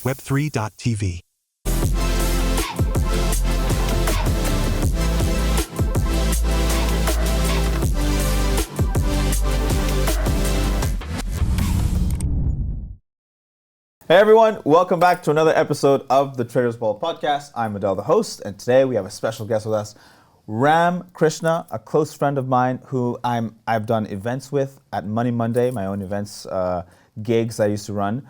Web3.tv. Hey everyone, welcome back to another episode of the Traders Brawl podcast. I'm Adel, the host, and today we have a special guest with us, Ram Krishna, a close friend of mine who I've done events with at Money Monday, my own events, gigs I used to run.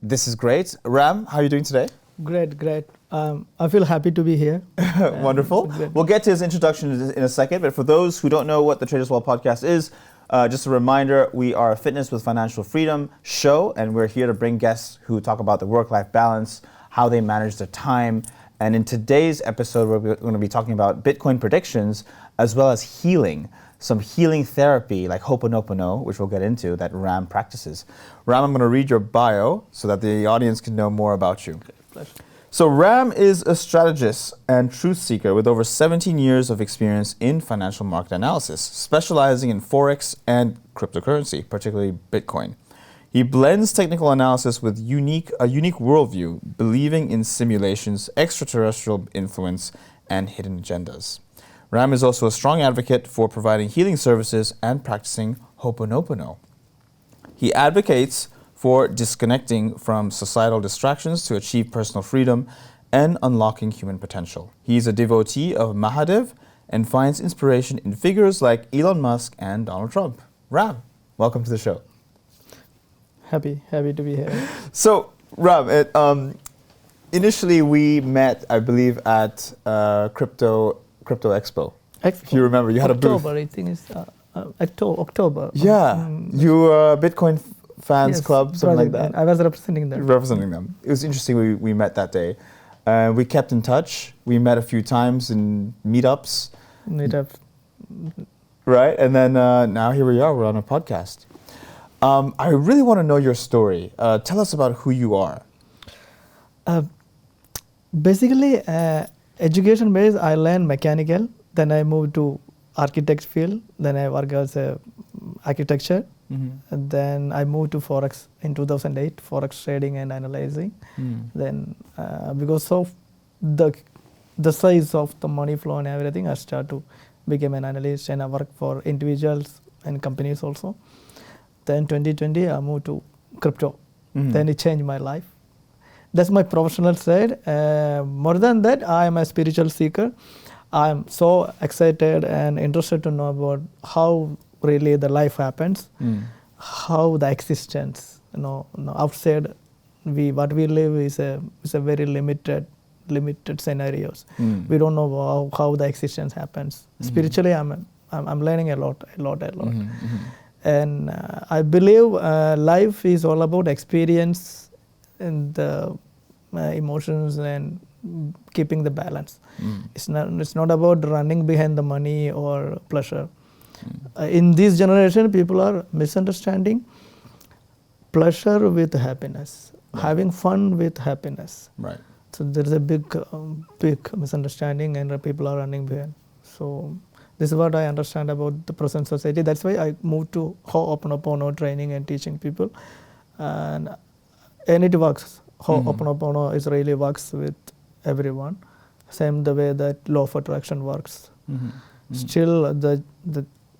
This is great. Ram, how are you doing today? Great. I feel happy to be here. Wonderful. We'll get to his introduction in a second, but for those who don't know what the Traders Brawl podcast is, just a reminder, we are a fitness with financial freedom show, and we're here to bring guests who talk about the work-life balance, how they manage their time. And in today's episode, we're going to be talking about Bitcoin predictions, as well as healing, some healing therapy like Ho'oponopono, which we'll get into, that Ram practices. Ram, I'm going to read your bio so that the audience can know more about you. Okay, pleasure. So Ram is a strategist and truth seeker with over 17 years of experience in financial market analysis, specializing in Forex and cryptocurrency, particularly Bitcoin. He blends technical analysis with a unique worldview, believing in simulations, extraterrestrial influence, and hidden agendas. Ram is also a strong advocate for providing healing services and practicing Ho'oponopono. He advocates for disconnecting from societal distractions to achieve personal freedom and unlocking human potential. He is a devotee of Mahadev and finds inspiration in figures like Elon Musk and Donald Trump. Ram, welcome to the show. Happy to be here. So, Ram, initially we met, I believe, at Crypto Expo. If you remember, you had a booth. October, I think it's October. Yeah, you were Bitcoin Fans Club, something like that. I was representing them. It was interesting. We met that day. We kept in touch. We met a few times in meetups. Right, and then now here we are. We're on a podcast. I really want to know your story. Tell us about who you are. Basically, education based, I learned mechanical. Then I moved to architect field. Then I work as a architecture. Mm-hmm. And then I moved to Forex in 2008, Forex trading and analyzing. Then because of the size of the money flow and everything, I started to become an analyst, and I work for individuals and companies also. Then 2020, I moved to crypto. Mm-hmm. Then it changed my life. That's my professional side. More than that, I am a spiritual seeker. I am so excited and interested to know about how really the life happens, how the existence, outside what we live is a very limited scenarios. We don't know how the existence happens. Spiritually, I'm learning a lot. And I believe life is all about experience and the emotions and keeping the balance. It's not about running behind the money or pleasure. In this generation, people are misunderstanding pleasure with happiness, having fun with happiness. Right. So there is a big misunderstanding, and people are running behind. So this is what I understand about the present society. That's why I moved to Ho'oponopono training and teaching people, and it works. Ho'oponopono is really works with everyone. Same the way that law of attraction works. Still,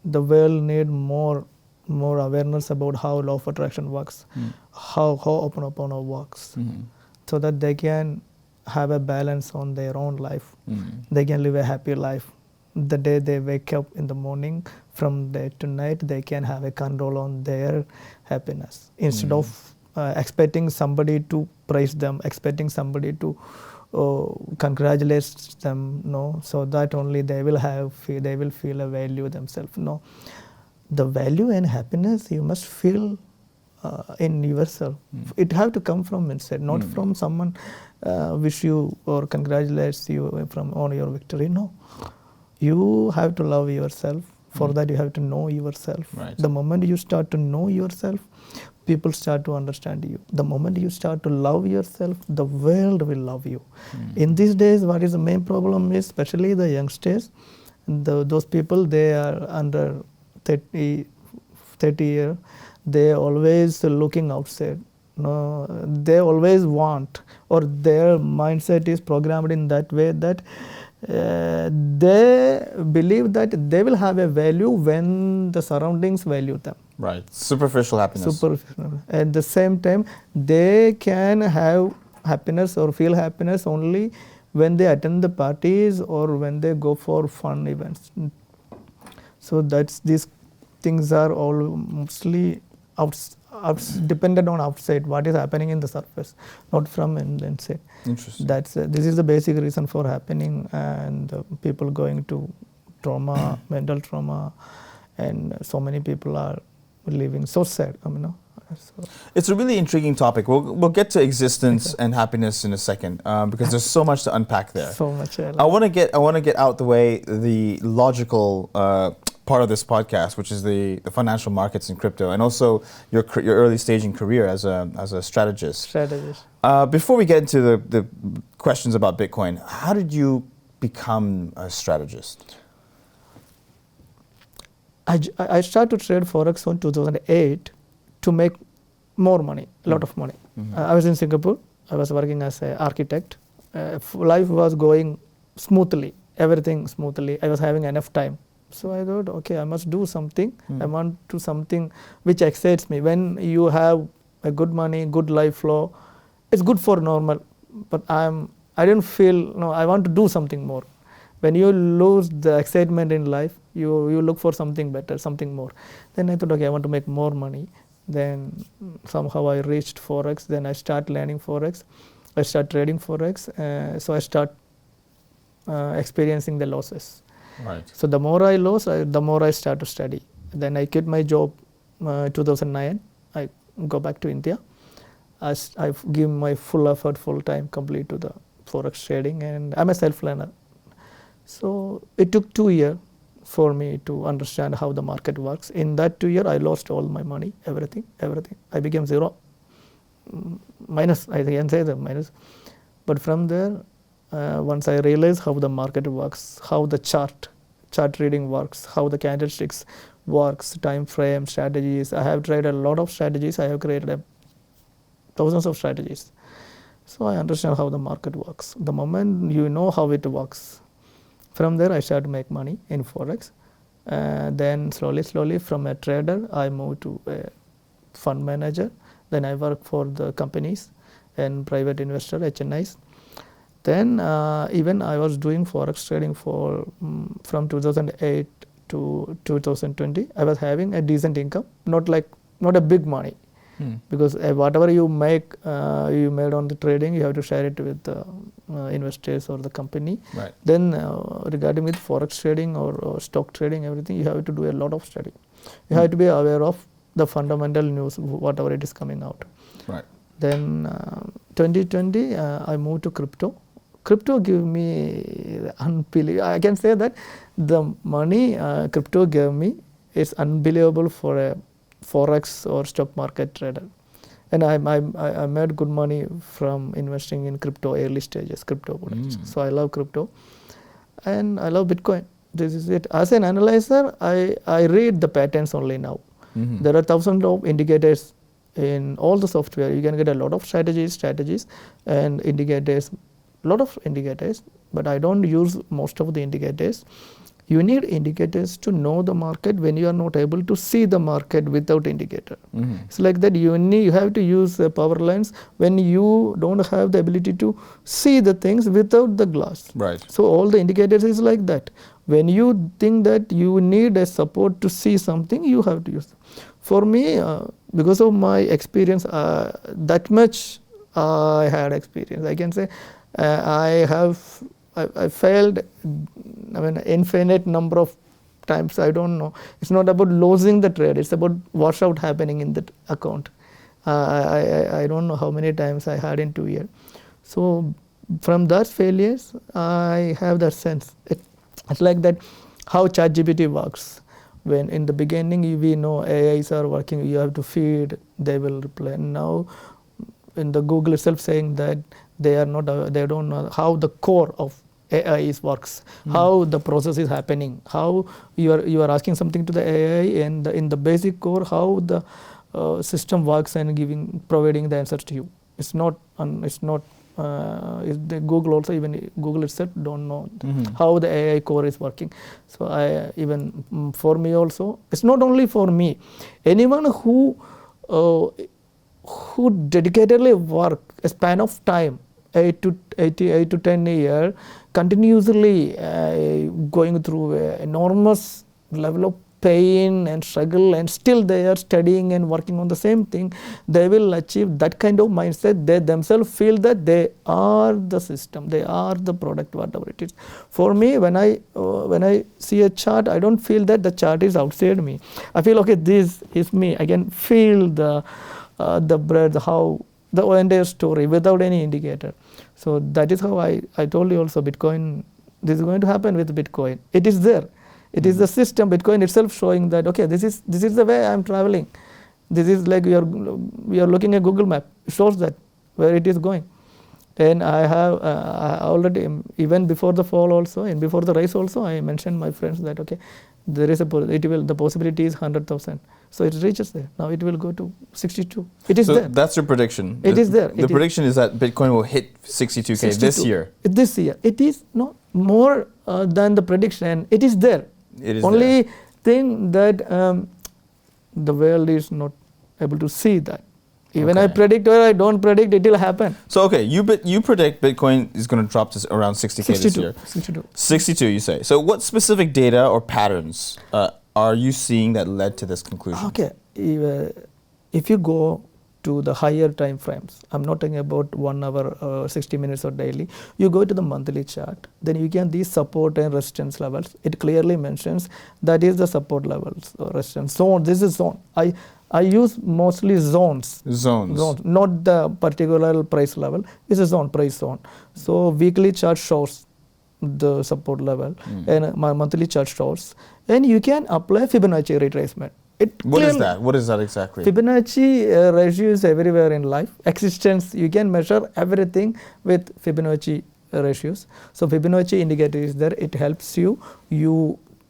the world need more awareness about how law of attraction works, how Ho'oponopono works, so that they can have a balance on their own life. They can live a happy life. The day they wake up in the morning, from day to night, they can have a control on their happiness. Instead of expecting somebody to praise them, expecting somebody to congratulate them, so that only they will feel a value themselves. The value and happiness you must feel in yourself. It have to come from inside, not from someone wish you or congratulates you on your victory. No, you have to love yourself. For that, you have to know yourself. Right. The moment you start to know yourself, people start to understand you. The moment you start to love yourself, the world will love you. In these days, what is the main problem is, especially the youngsters, those people, they are under 30 years, they are always looking outside. No, they always want, or their mindset is programmed in that way that they believe that they will have a value when the surroundings value them. Right. Superficial happiness. Superficial. At the same time, they can have happiness or feel happiness only when they attend the parties or when they go for fun events. So these things are all mostly dependent on outside, what is happening in the surface, not from inside. Interesting. This is the basic reason for happening, and people going to trauma, mental trauma, and so many people are living so sad. So. It's a really intriguing topic. We'll get to existence and happiness in a second because there's so much to unpack there. So much. I want to get out the way the logical part of this podcast, which is the financial markets and crypto, and also your early staging career as a strategist. Before we get into the questions about Bitcoin, how did you become a strategist? I started to trade Forex in 2008 to make more money, a lot of money. Mm-hmm. I was in Singapore. I was working as an architect. Life was going smoothly, everything smoothly. I was having enough time. So I thought, okay, I must do something. I want to do something which excites me. When you have a good money, good life flow, it's good for normal. But I didn't feel, I want to do something more. When you lose the excitement in life, you look for something better, something more. Then I thought, okay, I want to make more money. Then somehow I reached Forex. Then I start learning Forex. I start trading Forex. So I start experiencing the losses. Right. So the more I lose, the more I start to study. Then I quit my job 2009. I go back to India. I give my full effort, full time, complete to the Forex trading, and I'm a self-learner. So it took 2 years for me to understand how the market works. In that 2 years, I lost all my money, everything. I became zero, minus, I can say the minus. But from there, once I realized how the market works, how the chart reading works, how the candlesticks works, time frame, strategies. I have tried a lot of strategies. I have created thousands of strategies. So I understand how the market works. The moment you know how it works, from there I started to make money in Forex. Then slowly from a trader, I moved to a fund manager. Then I work for the companies and private investor, HNIs. Then even I was doing Forex trading from 2008 to 2020. I was having a decent income, not a big money. Because whatever you make, you made on the trading, you have to share it with the investors or the company. Right. Then regarding with Forex trading or stock trading, everything, you have to do a lot of study. You have to be aware of the fundamental news, whatever it is coming out. Right. Then 2020, I moved to crypto. Crypto gave me unbelievable. I can say that the money crypto gave me is unbelievable for a Forex or stock market trader. And I made good money from investing in crypto early stages, crypto products. So I love crypto and I love Bitcoin. This is it. As an analyzer, I read the patterns only now. There are thousands of indicators in all the software. You can get a lot of strategies and indicators, lot of indicators, but I don't use most of the indicators. You need indicators to know the market when you are not able to see the market without indicator. It's like that you have to use power lines when you don't have the ability to see the things without the glass. Right. So all the indicators is like that. When you think that you need a support to see something, you have to use them. For me, because of my experience, that much I had experience. I can say I failed, infinite number of times. I don't know. It's not about losing the trade. It's about washout happening in the account. I don't know how many times I had in 2 years. So from those failures, I have that sense. It's like that how ChatGPT works. When in the beginning we know AIs are working, you have to feed, they will reply. Now in the Google itself saying that they don't know how the core of AI works, how the process is happening, how you are asking something to the AI, and in the basic core, how the system works and providing the answers to you. It's not the Google also, even Google itself don't know how the AI core is working. So for me also, it's not only for me. Anyone who dedicatedly work a span of time 8 to 10 years continuously going through an enormous level of pain and struggle, and still they are studying and working on the same thing, they will achieve that kind of mindset. They themselves feel that they are the system, they are the product, whatever it is. For me, when I see a chart, I don't feel that the chart is outside me. I feel, okay, this is me. I can feel the breadth, how the entire story without any indicator. So that is how I told you also, Bitcoin, this is going to happen with Bitcoin. It is there. It is the system, Bitcoin itself, showing that, okay, this is the way I am traveling. This is like we are looking at Google Map. It shows that where it is going. And I have already, even before the fall also and before the rise also, I mentioned my friends that, okay, there is the possibility is 100,000. So it reaches there. Now it will go to 62. It is there. That's your prediction. It is there. The prediction is that Bitcoin will hit 62K this year. This year. It is not more than the prediction. It is there. It is only there. thing that the world is not able to see that. Even I predict or I don't predict, it will happen. So okay, you predict Bitcoin is going to drop to around 60K this year. 62, you say. So what specific data or patterns are you seeing that led to this conclusion? Okay, if you go to the higher time frames, I'm not talking about 1 hour, 60 minutes or daily. You go to the monthly chart, then you can these support and resistance levels. It clearly mentions that is the support levels or resistance zone. This is zone. I use mostly zones. Zones, not the particular price level. It's a zone, price zone. So weekly chart shows the support level, and my monthly chart shows. And you can apply Fibonacci retracement. What is that? What is that exactly? Fibonacci ratio is everywhere in life. Existence, you can measure everything with Fibonacci ratios. So Fibonacci indicator is there. It helps you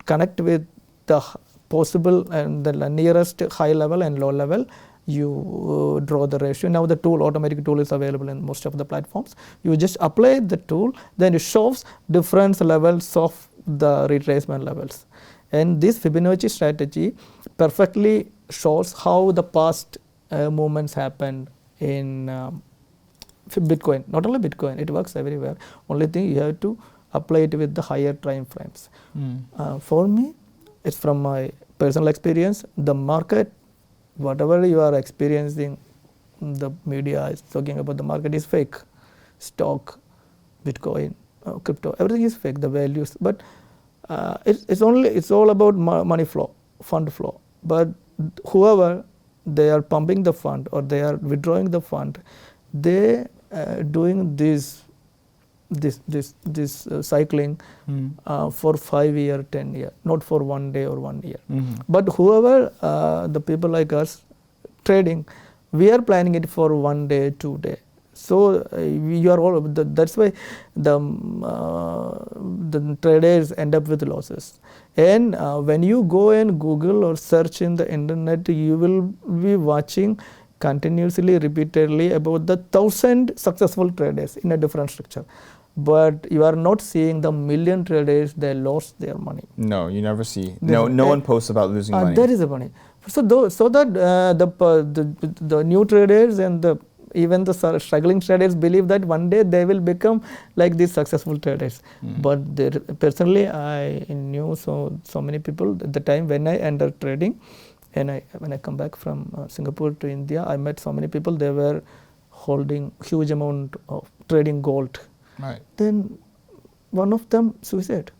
connect with the possible and the nearest high level and low level. You draw the ratio. Now the automatic tool is available in most of the platforms. You just apply the tool, then it shows different levels of the retracement levels. And this Fibonacci strategy perfectly shows how the past movements happened in Bitcoin. Not only Bitcoin, it works everywhere. Only thing, you have to apply it with the higher time frames. For me, it's from my personal experience, the market, whatever you are experiencing, the media is talking about the market is fake. Stock, Bitcoin, crypto, everything is fake, the values. But it's all about money flow, fund flow. But whoever they are pumping the fund or they are withdrawing the fund, they doing this cycling for 5 years, 10 years, not for 1 day or 1 year. But whoever the people like us trading, we are planning it for 1 day, 2 day. So you are all. That's why the traders end up with losses. And when you go and Google or search in the internet, you will be watching continuously, repeatedly about the 1,000 successful traders in a different structure. But you are not seeing the million traders they lost their money. No, you never see. No one posts about losing money. That is the money. So that the new traders and even the struggling traders believe that one day they will become like these successful traders. But personally, I knew so many people at the time when I entered trading, and when I come back from Singapore to India, I met so many people. They were holding huge amount of trading gold. Right. Then one of them suicide.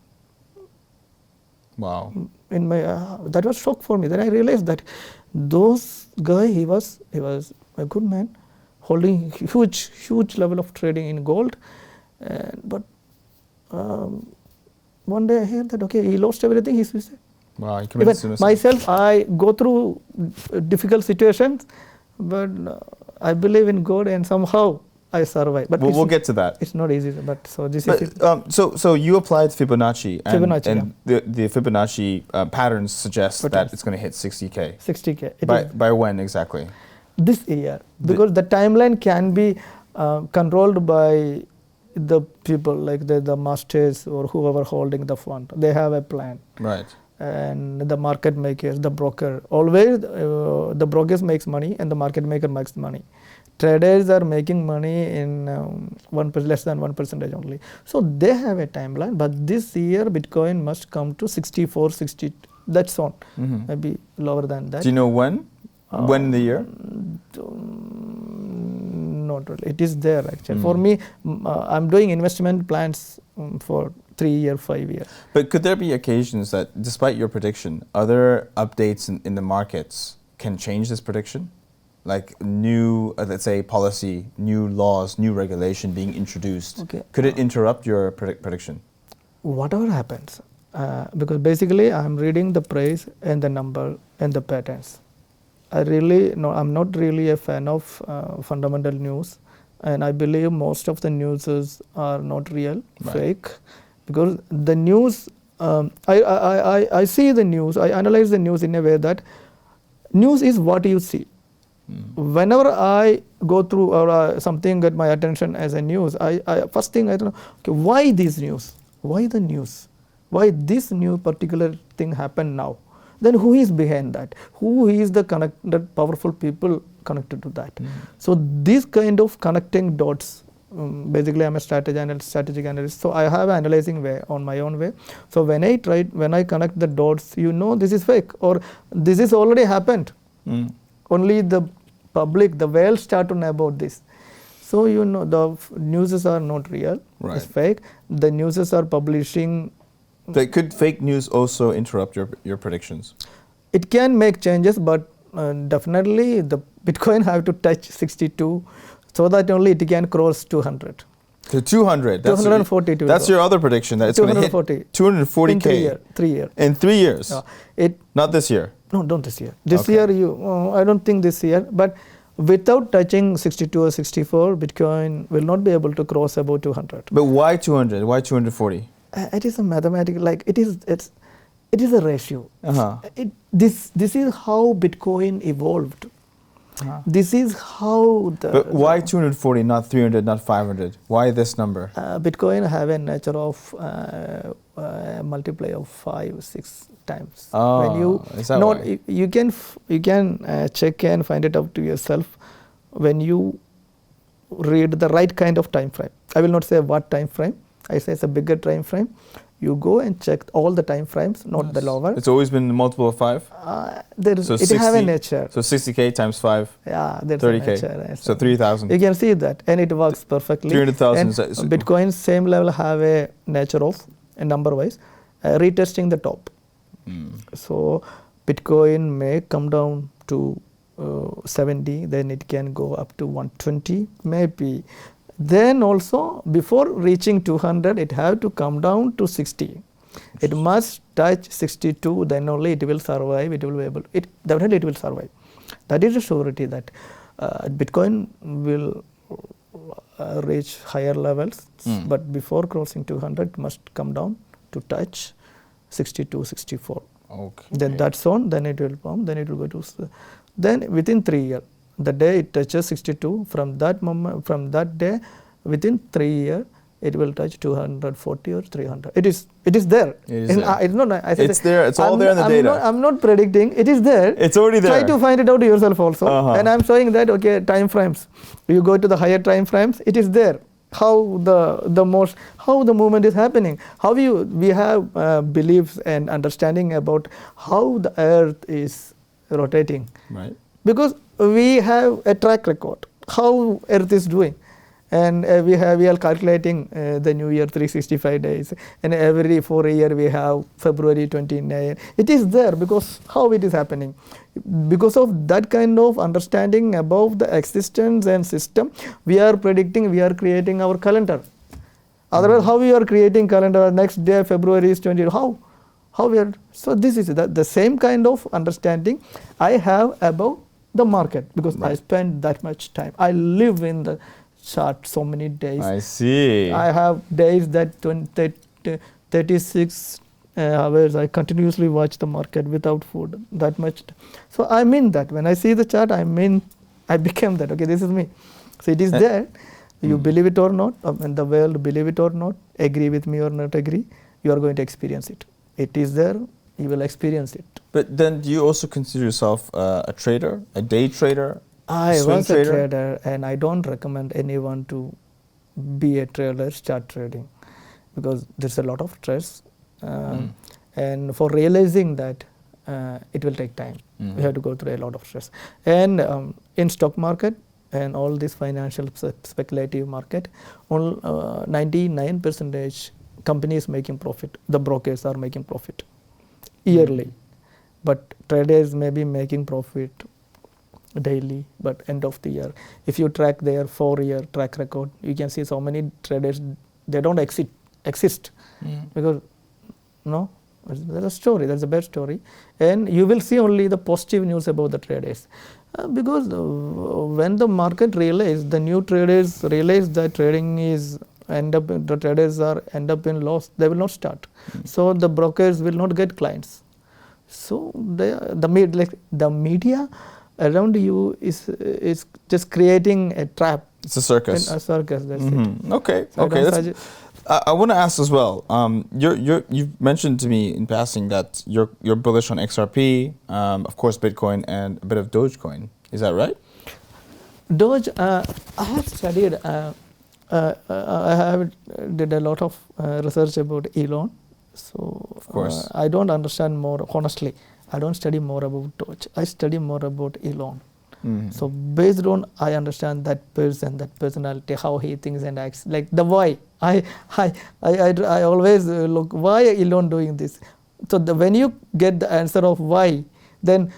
Wow. In my that was shock for me. Then I realized that those guy he was a good man, holding huge level of trading in gold, but one day I hear that he lost everything, he suicide. Wow, he committed suicide. Myself, I go through difficult situations, but I believe in God, and somehow I survive. But we'll get to that. It's not easy. But so this but, is it. So you applied Fibonacci, and yeah. the Fibonacci patterns suggest that it's going to hit 60K. 60K. By when exactly? This year, because the timeline can be controlled by the people, like the masters or whoever holding the fund. They have a plan. Right. And the market makers, the broker, always the brokers makes money and the market maker makes money. Traders are making money in less than 1% only. So they have a timeline, but this year Bitcoin must come to 64, 60. That's on. Maybe lower than that. Do you know when? When in the year? Not really. It is there actually. For me, I'm doing investment plans for 3 year, 5 year. But could there be occasions that, despite your prediction, other updates in the markets can change this prediction? Like new, let's say, policy, new laws, new regulation being introduced. Okay. Could it interrupt your prediction? Whatever happens, because basically I'm reading the price and the number and the patterns. I'm not really a fan of fundamental news, and I believe most of the news are not real, fake, because the news. I see the news. I analyze the news in a way that news is what you see. Whenever I go through or something get my attention as a news, I first thing I don't know, okay, why this news? Why the news? Why this new particular thing happened now? Then who is behind that? Who is the powerful people connected to that? So this kind of connecting dots, basically I'm a strategic analyst. So I have an analyzing way on my own way. So when I connect the dots, this is fake or this is already happened. Only the public, the world start to know about this. So the news are not real. Right. It's fake. The news are publishing. But could fake news also interrupt your predictions? It can make changes, but definitely the Bitcoin have to touch 62 so that only it can cross 200. To 200? 240. That's your other prediction, that it's going to hit 240K. In 3 years. In 3 years? Not this year? No, not this year. This year, I don't think this year. But without touching 62 or 64, Bitcoin will not be able to cross above 200. But why 200? Why 240? It is a mathematical, like it is a ratio. This is how Bitcoin evolved. This is how But why 240, not 300, not 500? Why this number? Bitcoin have a nature of multiply of 5-6 times. Is that why? You can check and find it out to yourself when you read the right kind of time frame. I will not say what time frame. I say it's a bigger time frame. You go and check all the time frames, not the lower. It's always been a multiple of 5? It have a nature. So 60K times 5? Yeah, there's 30K. a nature. So 3,000. You can see that, and it works perfectly. 300,000. And Bitcoin, same level, have a nature of, number-wise, retesting the top. So Bitcoin may come down to 70, then it can go up to 120, maybe. Then also, before reaching 200, it have to come down to 60. It must touch 62, then only it will survive. Definitely it will survive. That is a surety that Bitcoin will reach higher levels, but before crossing 200, it must come down to touch 62, 64. Okay. Then that's on. Then it will pump. Then it will go to. Then within 3 years. The day it touches 62, from that moment, from that day, within 3 years, it will touch 240 or 300. It is there. It's there. It's all there in the data. I'm not predicting. It is there. It's already there. Try to find it out yourself also. And I'm showing that, okay, time frames. You go to the higher time frames, it is there. How the movement is happening. How we have beliefs and understanding about how the earth is rotating. Right. Because we have a track record, how earth is doing. And we are calculating the new year 365 days. And every 4 years we have February 29. It is there because how it is happening. Because of that kind of understanding about the existence and system, we are predicting, we are creating our calendar. Otherwise, how we are creating calendar, next day February is 20, how we are. So this is the same kind of understanding I have about the market, because I spend that much time. I live in the chart so many days. I see. I have days that 36 hours I continuously watch the market without food, that much. So I mean that. When I see the chart, I mean I became that. Okay, this is me. So it is there. You believe it or not, and the world believe it or not, agree with me or not agree, you are going to experience it. It is there, you will experience it. But then do you also consider yourself a trader, a day trader? I was a trader, and I don't recommend anyone to be a trader, start trading, because there's a lot of stress. And for realizing that, it will take time. You have to go through a lot of stress. And in stock market and all this financial speculative market, 99% companies making profit. The brokers are making profit yearly. But traders may be making profit daily, but end of the year. If you track their 4-year track record, you can see so many traders, they don't exist. Because, no, there's a story, there's a bad story. And you will see only the positive news about the traders. Because when the market realizes, the new traders realize that trading is the traders are end up in loss, they will not start. So the brokers will not get clients. So the media around you is just creating a trap. It's a circus. A circus, that's it. Okay, So okay. I want to ask as well. You've mentioned to me in passing that you're bullish on XRP, of course Bitcoin, and a bit of Dogecoin. Is that right? Doge, I have studied. I have did a lot of research about Elon. So of course, I don't understand more. Honestly, I don't study more about Doge. I study more about Elon. So based on I understand that person, that personality, how he thinks and acts, like the why. I always look why Elon doing this. So when you get the answer of why, then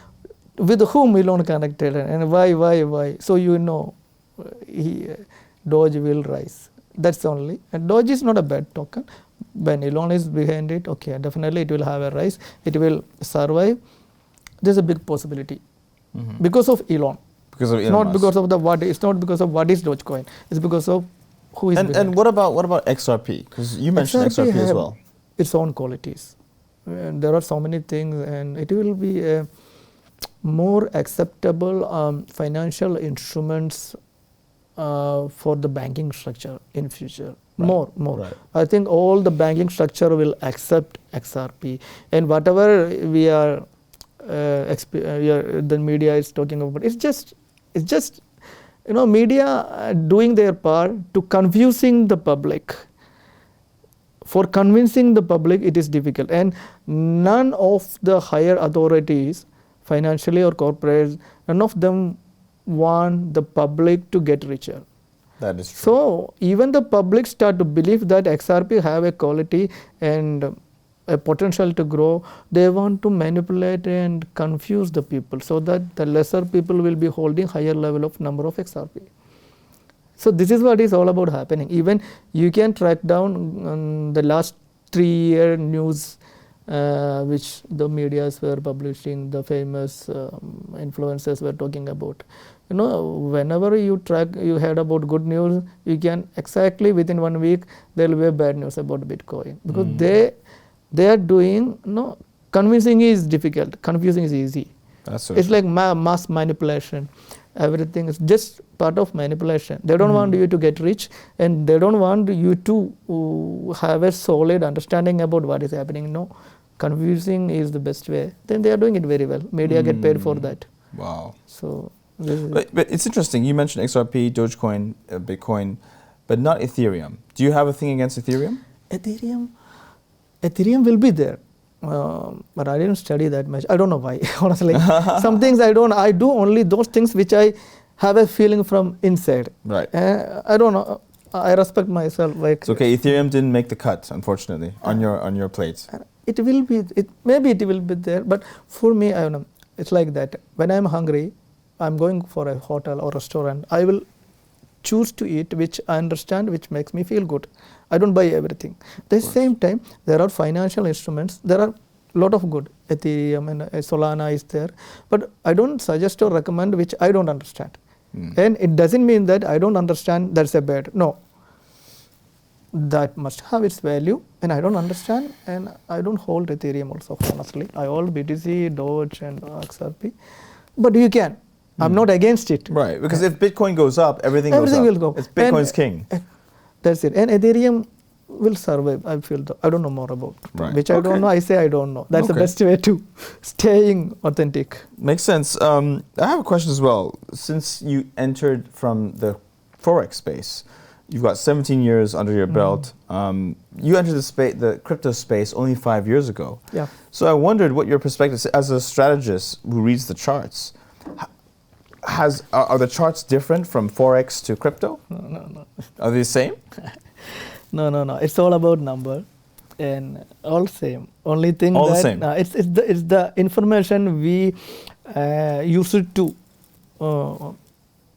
with whom Elon connected and why, so you know Doge will rise. That's only. And Doge is not a bad token. When Elon is behind it, okay, definitely it will have a rise. It will survive. There's a big possibility. Because of Elon. Because of Elon Not Musk. because of the what. It's not because of what is Dogecoin. It's because of who is. And what about XRP? Because you mentioned XRP as well. Its own qualities. And there are so many things, and it will be a more acceptable financial instruments for the banking structure in future. More. Right. I think all the banking structure will accept XRP, and whatever we are. The media is talking about. It's just media doing their part to confusing the public. For convincing the public, it is difficult, and none of the higher authorities, financially or corporate, none of them want the public to get richer. That is true. So even the public start to believe that XRP have a quality and a potential to grow. They want to manipulate and confuse the people so that the lesser people will be holding higher level of number of XRP. So this is what is all about happening. Even you can track down the last 3-year news which the medias were publishing, the famous influencers were talking about. Whenever you heard about good news, you can exactly within 1 week there will be bad news about Bitcoin, because they are doing, convincing is difficult, confusing is easy. That's it's like mass manipulation. Everything is just part of manipulation. They don't want you to get rich, and they don't want you to have a solid understanding about what is happening. No, confusing is the best way. Then they are doing it very well. Media get paid for that. Wow. So, but it's interesting. You mentioned XRP, Dogecoin, Bitcoin, but not Ethereum. Do you have a thing against Ethereum? Ethereum will be there, but I didn't study that much. I don't know why, honestly. Some things I do only those things which I have a feeling from inside. Right. I don't know. I respect myself. It's okay. Ethereum didn't make the cut, unfortunately, on your plate. It will be. Maybe it will be there, but for me, I don't know. It's like that. When I'm hungry, I'm going for a hotel or restaurant. I will choose to eat which I understand, which makes me feel good. I don't buy everything. At the same time, there are financial instruments. There are a lot of good. Ethereum and Solana is there. But I don't suggest or recommend which I don't understand. And it doesn't mean that I don't understand that's a bad. No. That must have its value, and I don't understand, and I don't hold Ethereum also, honestly. I hold BTC, Doge, and XRP. But you can. I'm not against it. Right, because if Bitcoin goes up, everything goes up. Everything will go. It's Bitcoin's king. That's it. And Ethereum will survive, I feel. I don't know more about. Right. Which I don't know, I say I don't know. That's the best way to staying authentic. Makes sense. I have a question as well. Since you entered from the Forex space, you've got 17 years under your belt. You entered the crypto space only 5 years ago. Yeah. So I wondered what your perspective is as a strategist who reads the charts. Are the charts different from Forex to crypto? No. Are they the same? No. It's all about number, and all same. Only thing all that the same. It's the information we use it to.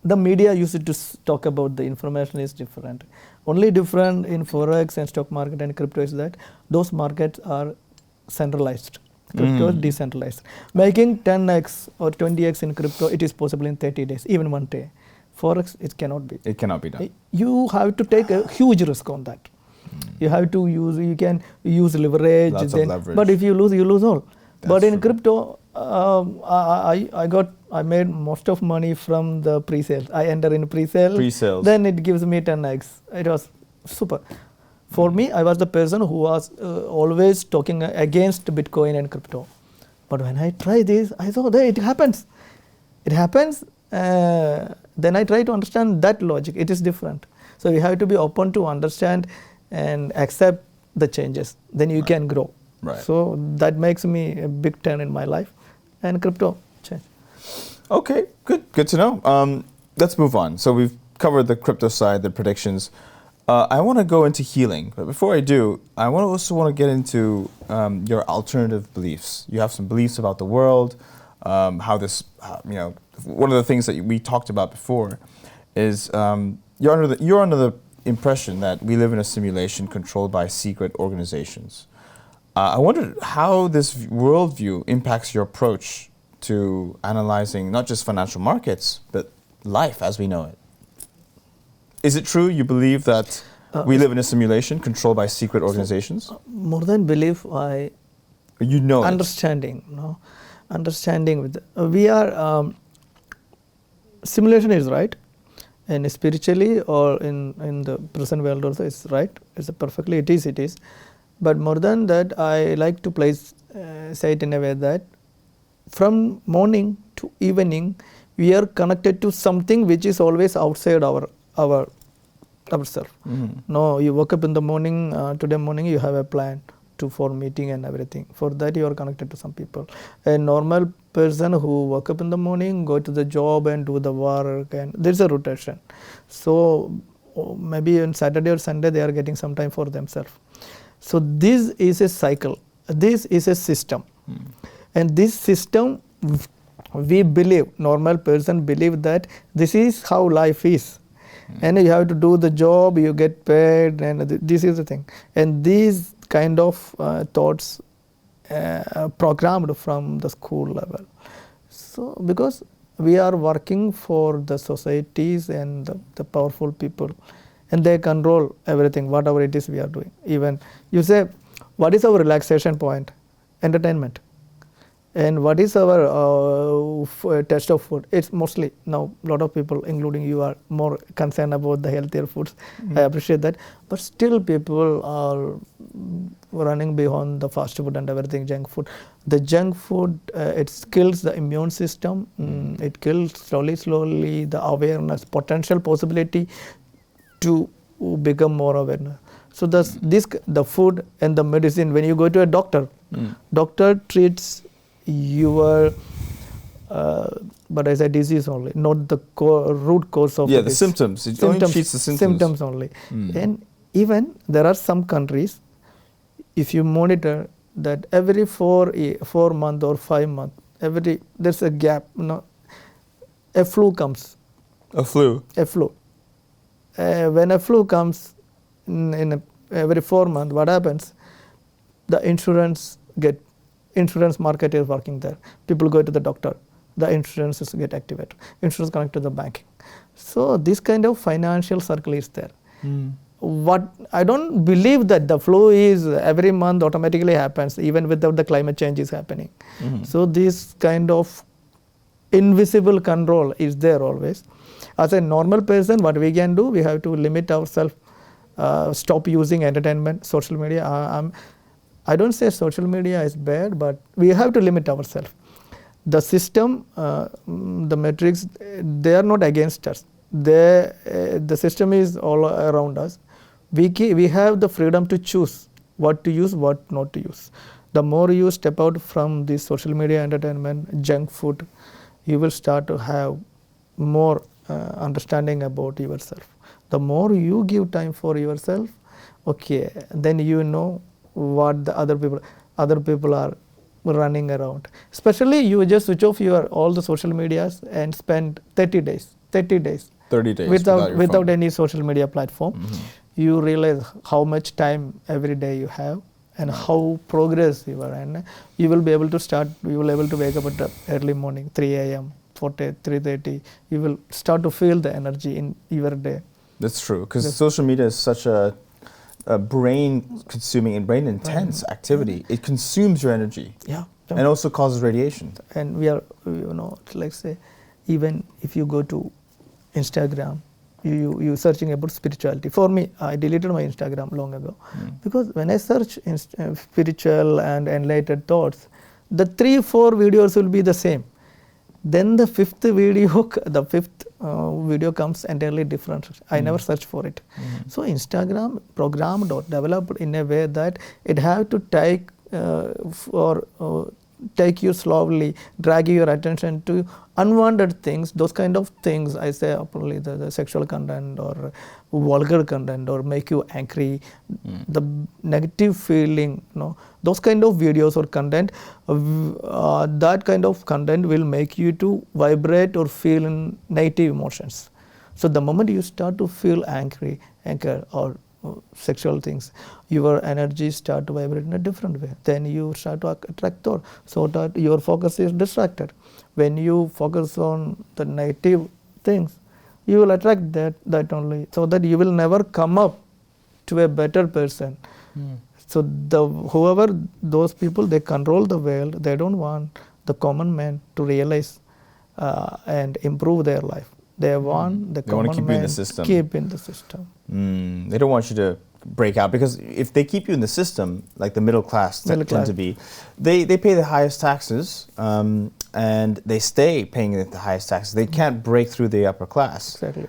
The media used to talk about the information is different. Only different in Forex and stock market and crypto is that those markets are centralized. Crypto is decentralized. Making 10x or 20x in crypto, it is possible in 30 days, even 1 day. Forex, it cannot be. It cannot be done. You have to take a huge risk on that. You have to you can use leverage. Lots of leverage. But if you lose all. That's but in true. crypto, I made most of money from the pre-sales. I enter in pre-sales. Then it gives me 10x. It was super. For me, I was the person who was always talking against Bitcoin and crypto. But when I try this, I saw that it happens. It happens. Then I try to understand that logic. It is different. So you have to be open to understand and accept the changes. Then you can grow. Right. So that makes me a big turn in my life, and crypto change. Okay, good to know. Let's move on. So we've covered the crypto side, the predictions. I want to go into healing, but before I do, I also want to get into your alternative beliefs. You have some beliefs about the world, how this, one of the things that we talked about before is you're under the impression that we live in a simulation controlled by secret organizations. I wondered how this worldview impacts your approach to analyzing not just financial markets, but life as we know it. Is it true you believe that we live in a simulation controlled by secret organizations? More than belief, understanding. No, understanding with we are simulation is right, and spiritually or in the present world also is right. It's perfectly it is. But more than that, I like to say it in a way that from morning to evening, we are connected to something which is always outside ourselves. No, you woke up in the morning, today morning you have a plan for meeting and everything. For that you are connected to some people. A normal person who woke up in the morning, go to the job and do the work, and there's a rotation. So maybe on Saturday or Sunday they are getting some time for themselves. So this is a cycle. This is a system. And this system, we believe, normal person believe that this is how life is. And you have to do the job, you get paid, and this is the thing. And these kind of thoughts programmed from the school level. So because we are working for the societies and the powerful people, and they control everything, whatever it is we are doing. Even you say, what is our relaxation point? Entertainment. And what is our taste of food? It's mostly now a lot of people, including you, are more concerned about the healthier foods. I appreciate that. But still people are running beyond the fast food and everything, junk food. The junk food, it kills the immune system. It kills slowly the awareness, potential possibility to become more awareness. So the food and the medicine, when you go to a doctor, doctor treats your but as a disease only, not the root cause of the symptoms. It only treats the symptoms only. And even there are some countries, if you monitor that every 4 months or 5 months, there's a gap. A flu comes. A flu. When a flu comes in every 4 months, what happens? The insurance market is working there. People go to the doctor. the insurances get activated. Insurance connect to the banking. So this kind of financial circle is there. What I don't believe that the flow is every month automatically happens, even without the climate change is happening. So this kind of invisible control is there always. As a normal person, what we can do, we have to limit ourselves, stop using entertainment, social media. I don't say social media is bad, but we have to limit ourselves. The system, the metrics, they are not against us. The system is all around us. We have the freedom to choose what to use, what not to use. The more you step out from this social media entertainment, junk food, you will start to have more understanding about yourself. The more you give time for yourself, okay, then you know what the other people are running around. Especially you just switch off all the social medias and spend 30 days without any social media platform. You realize how much time every day you have and how progress you are, and you will be able to wake up at the early morning, 3 a.m., 3:30. You will start to feel the energy in your day. That's true, because social media is such a brain-consuming and brain-intense activity. It consumes your energy. Yeah. And also causes radiation. And we are, like say, even if you go to Instagram, you searching about spirituality. For me, I deleted my Instagram long ago because when I search spiritual and enlightened thoughts, the 3-4 videos will be the same. Then the fifth video comes entirely different. I never search for it. So Instagram programmed or developed in a way that it have to take you slowly, drag your attention to unwanted things, those kind of things. I say openly the sexual content or vulgar content or make you angry, the negative feeling, those kind of videos or content, that kind of content will make you to vibrate or feel in negative emotions. So the moment you start to feel angry or sexual things, your energy start to vibrate in a different way. Then you start to attract thought, so that your focus is distracted. When you focus on the negative things, you will attract that only, so that you will never come up to a better person. So whoever those people, they control the world. They don't want the common man to realize and improve their life. They want the common man to keep in the system. They don't want you to break out, because if they keep you in the system, like the middle class tend to be, they pay the highest taxes and they stay paying the highest taxes. They can't break through the upper class. Exactly.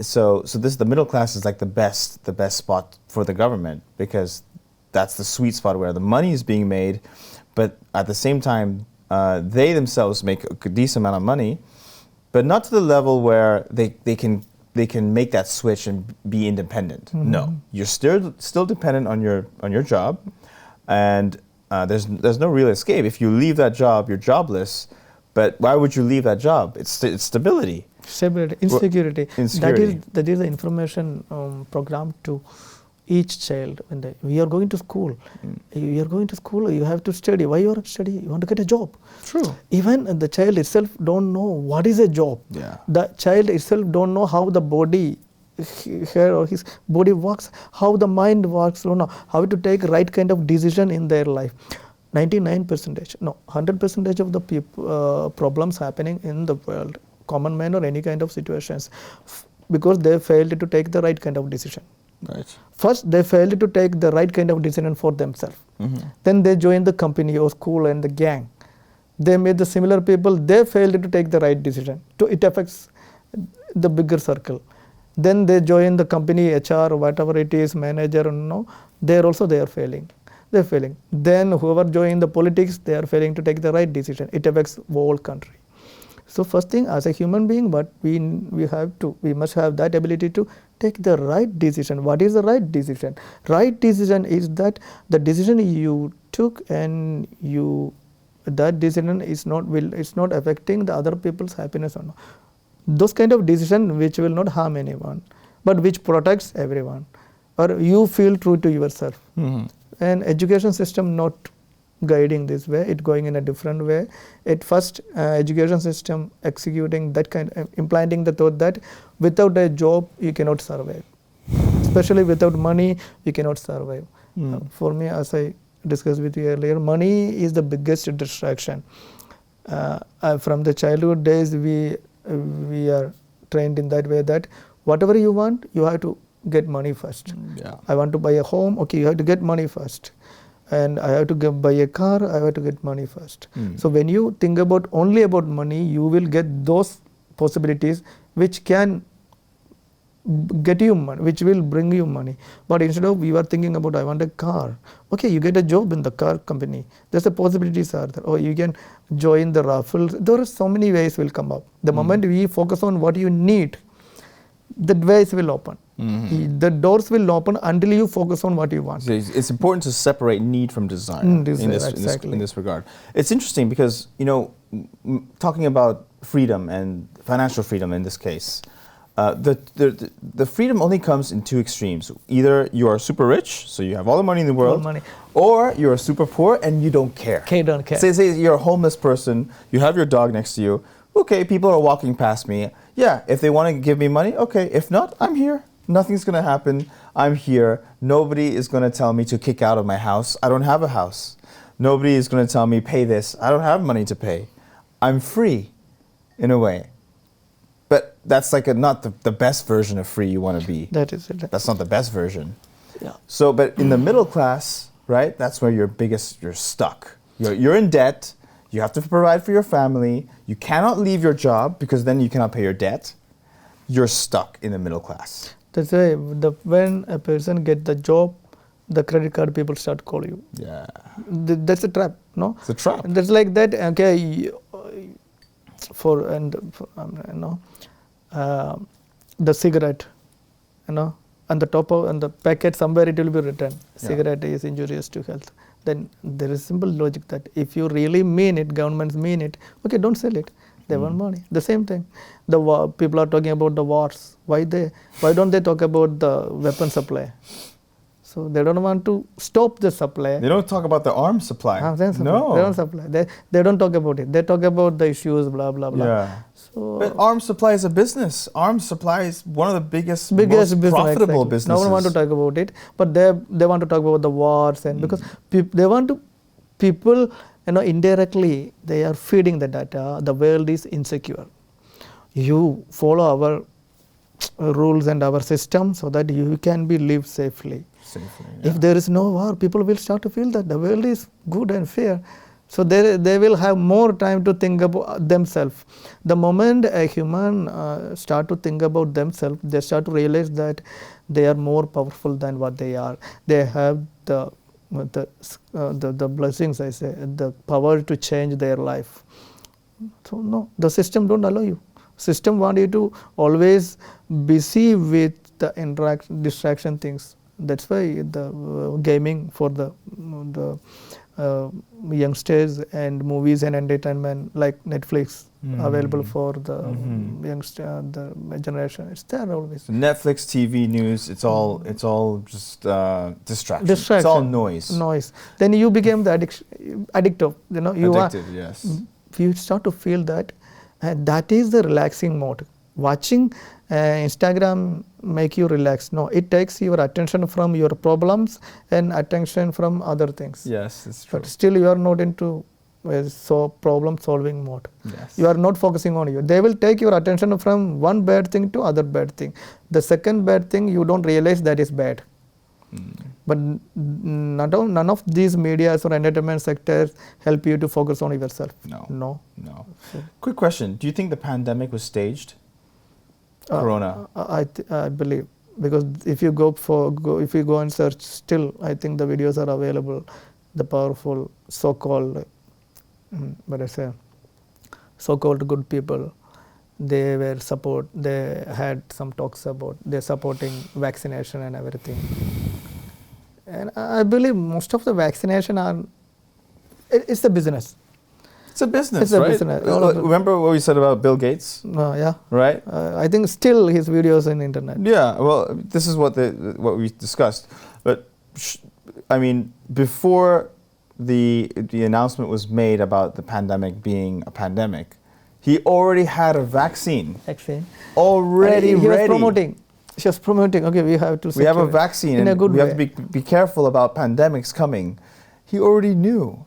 So the middle class is like the best spot for the government, because that's the sweet spot where the money is being made, but at the same time they themselves make a decent amount of money, but not to the level where they can make that switch and be independent. No, you're still dependent on your job, and there's no real escape. If you leave that job, you're jobless. But why would you leave that job? It's stability. Insecurity. Insecurity. That is the information programmed to each child. When we are going to school, you are going to school, you have to study. Why you are studying? You want to get a job. True. Even the child itself don't know what is a job. Yeah. The child itself don't know how the body, her or his body works, how the mind works, don't know how to take right kind of decision in their life. 100% of the problems happening in the world, common man or any kind of situations, because they failed to take the right kind of decision. Right. First, they failed to take the right kind of decision for themselves. Then they joined the company or school and the gang. They made the similar people, they failed to take the right decision. It affects the bigger circle. Then they join the company, HR, or whatever it is, manager, they are failing. They're failing. Then whoever join the politics, they are failing to take the right decision. It affects whole country. So first thing, as a human being, but we must have that ability to take the right decision. What is the right decision? Right decision is that the decision you took and that decision is not affecting the other people's happiness or not. Those kind of decision which will not harm anyone, but which protects everyone, or you feel true to yourself. And education system not guiding this way. It's going in a different way. At first, education system executing that implanting the thought that without a job you cannot survive. Especially without money, you cannot survive. For me, as I discussed with you earlier, money is the biggest distraction. From the childhood days, we are trained in that way that whatever you want, you have to get money first. I want to buy a home, okay, you have to get money first. And I have to buy a car, I have to get money first. So when you think about only about money, you will get those possibilities which can get you money, which will bring you money. But instead of you are thinking about I want a car, okay, you get a job in the car company. There's the possibilities are there. Or you can join the raffles. There are so many ways will come up. The moment we focus on what you need, the ways will open. The doors will open until you focus on what you want. So it's important to separate need from desire in this regard. It's interesting because, talking about freedom and financial freedom in this case, the freedom only comes in two extremes. Either you are super rich, so you have all the money in the world, or you're super poor and you don't care. Don't care. Say you're a homeless person, you have your dog next to you. Okay, people are walking past me. Yeah, if they want to give me money, okay. If not, I'm here. Nothing's going to happen. I'm here. Nobody is going to tell me to kick out of my house. I don't have a house. Nobody is going to tell me, pay this. I don't have money to pay. I'm free, in a way. But that's like not the best version of free you want to be. That is it. That's not the best version. Yeah. So, but in the middle class, right, that's where you're stuck. You're in debt. You have to provide for your family. You cannot leave your job because then you cannot pay your debt. You're stuck in the middle class. That's why when a person gets the job, the credit card people start calling you. Yeah. That's a trap, no? It's a trap. That's like that. Okay, the cigarette, and the top of and the packet somewhere it will be written. Cigarette is injurious to health. Then there is simple logic that if you really mean it, governments mean it. Okay, don't sell it. They want money. The same thing. The people are talking about the wars. Why don't they talk about the weapon supply? So they don't want to stop the supply. They don't talk about the arms supply. No, they don't supply. They don't talk about it. They talk about the issues, blah blah blah. Yeah. So, but arms supply is a business. Arms supply is one of the biggest most profitable businesses. No one want to talk about it, but they want to talk about the wars and because they want to people. Indirectly, they are feeding the data. The world is insecure. You follow our rules and our system so that you can live safely. If there is no war, people will start to feel that the world is good and fair. So they will have more time to think about themselves. The moment a human start to think about themselves, they start to realize that they are more powerful than what they are. They have the blessings, I say, the power to change their life. So no, the system don't allow you. System want you to always busy with the distraction things. That's why the gaming for the youngsters and movies and entertainment like Netflix available for the youngster, the generation. It's there always. Netflix, TV, news. It's all just distraction. It's all noise. Then you became the addictive. Yes. You start to feel that, that is the relaxing mode. Watching Instagram make you relax. No, it takes your attention from your problems and attention from other things. Yes, it's true. But still you are not into problem solving mode. Yes. You are not focusing on you. They will take your attention from one bad thing to other bad thing. The second bad thing you don't realize that is bad. But none of these medias or entertainment sectors help you to focus on yourself. No. So, quick question. Do you think the pandemic was staged? Corona. I believe, because if you go and search, still I think the videos are available. The powerful so-called, so-called good people, they had some talks about they're supporting vaccination and everything. And I believe most of the vaccination it's a business. It's a business, it's a right? Business. Remember what we said about Bill Gates? Yeah. Right? I think still his videos on internet. Yeah, well, this is what we discussed. But, I mean, before the announcement was made about the pandemic being a pandemic, he already had a vaccine. Vaccine. Already He ready. was promoting. She was promoting. Okay, we have to. We have a secure it vaccine, in a and good we way. have to be careful about pandemics coming. He already knew.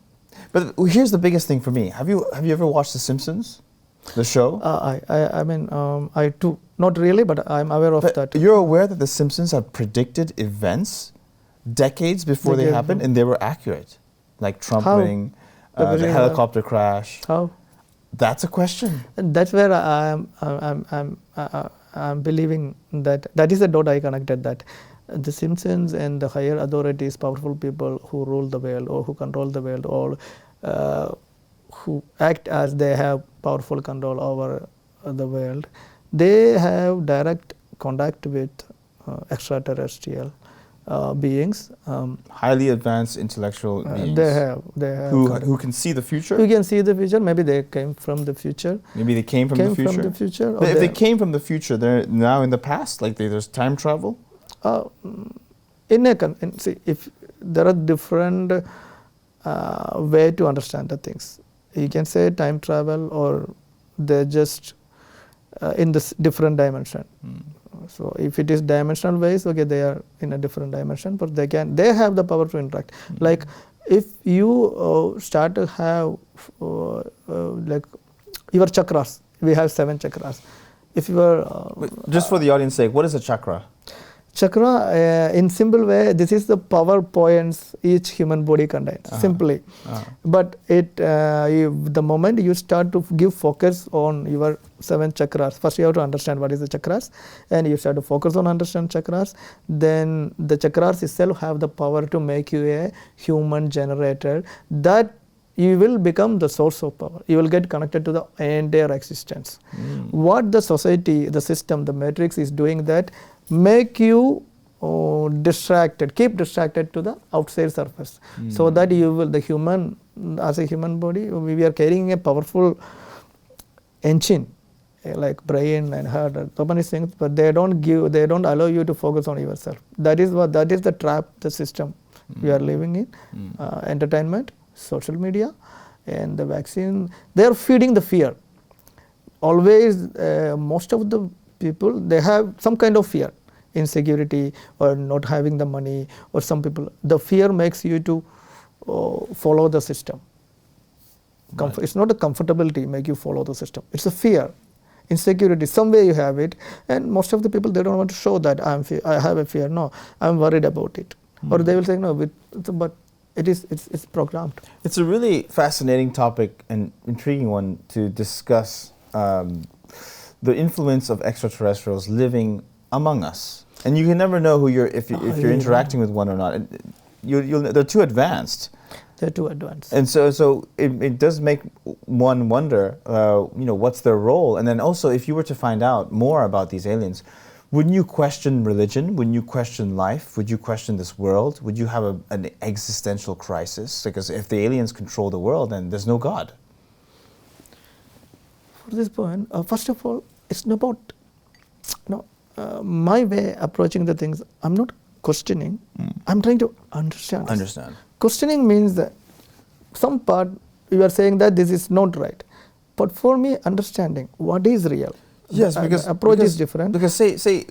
But here's the biggest thing for me. Have you ever watched The Simpsons, the show? I mean, I too. Not really, but I'm aware of But that. you're aware that The Simpsons have predicted events decades before they happened, and they were accurate, like Trump How? winning, the helicopter crash. How? That's a question. And that's where I'm believing that is the dot I connected, that the Simpsons and the higher authorities, powerful people who rule the world or who control the world or who act as they have powerful control over the world, they have direct contact with extraterrestrial beings. Highly advanced intellectual beings. They have who can see the future. Who can see the future? Maybe they came from the future. Maybe they came from the future. Or if they came from the future, they're now in the past. Like there's time travel. See, if there are different way to understand the things, you can say time travel, or they're just in this different dimension. So if it is dimensional ways, okay, they are in a different dimension, but they have the power to interact. Like if you start to have like your chakras, we have 7 chakras. If you are just for the audience sake, what is a chakra? Chakra, in simple way, this is the power points each human body contains, simply. But the moment you start to give focus on your 7 chakras, first you have to understand what is the chakras, and you start to focus on understand chakras, then the chakras itself have the power to make you a human generator, that you will become the source of power. You will get connected to the entire existence. What the society, the system, the matrix is doing, that make you distracted, keep distracted to the outside surface, so that you will, the human, as a human body, we are carrying a powerful engine like brain and heart and so many things, but they don't allow you to focus on yourself. That is the trap, the system we are living in. Entertainment, social media, and the vaccine, they are feeding the fear. Always, most of the people, they have some kind of fear, insecurity, or not having the money, or some people, the fear makes you to follow the system. Right. It's not a comfortability make you follow the system. It's a fear, insecurity. Somewhere you have it, and most of the people, they don't want to show that I have a fear. No, I'm worried about it, or they will say no, but it's programmed. It's a really fascinating topic and intriguing one to discuss. The influence of extraterrestrials living among us, and you can never know if you're interacting with one or not. They're too advanced. They're too advanced, and so it does make one wonder, what's their role, and then also if you were to find out more about these aliens, wouldn't you question religion? Wouldn't you question life? Would you question this world? Would you have an existential crisis? Because if the aliens control the world, then there's no God. For this point, first of all, it's not about my way approaching the things. I'm not questioning. I'm trying to understand. Questioning means that some part you are saying that this is not right, but for me, understanding what is real. Yes, because approach is different. Because say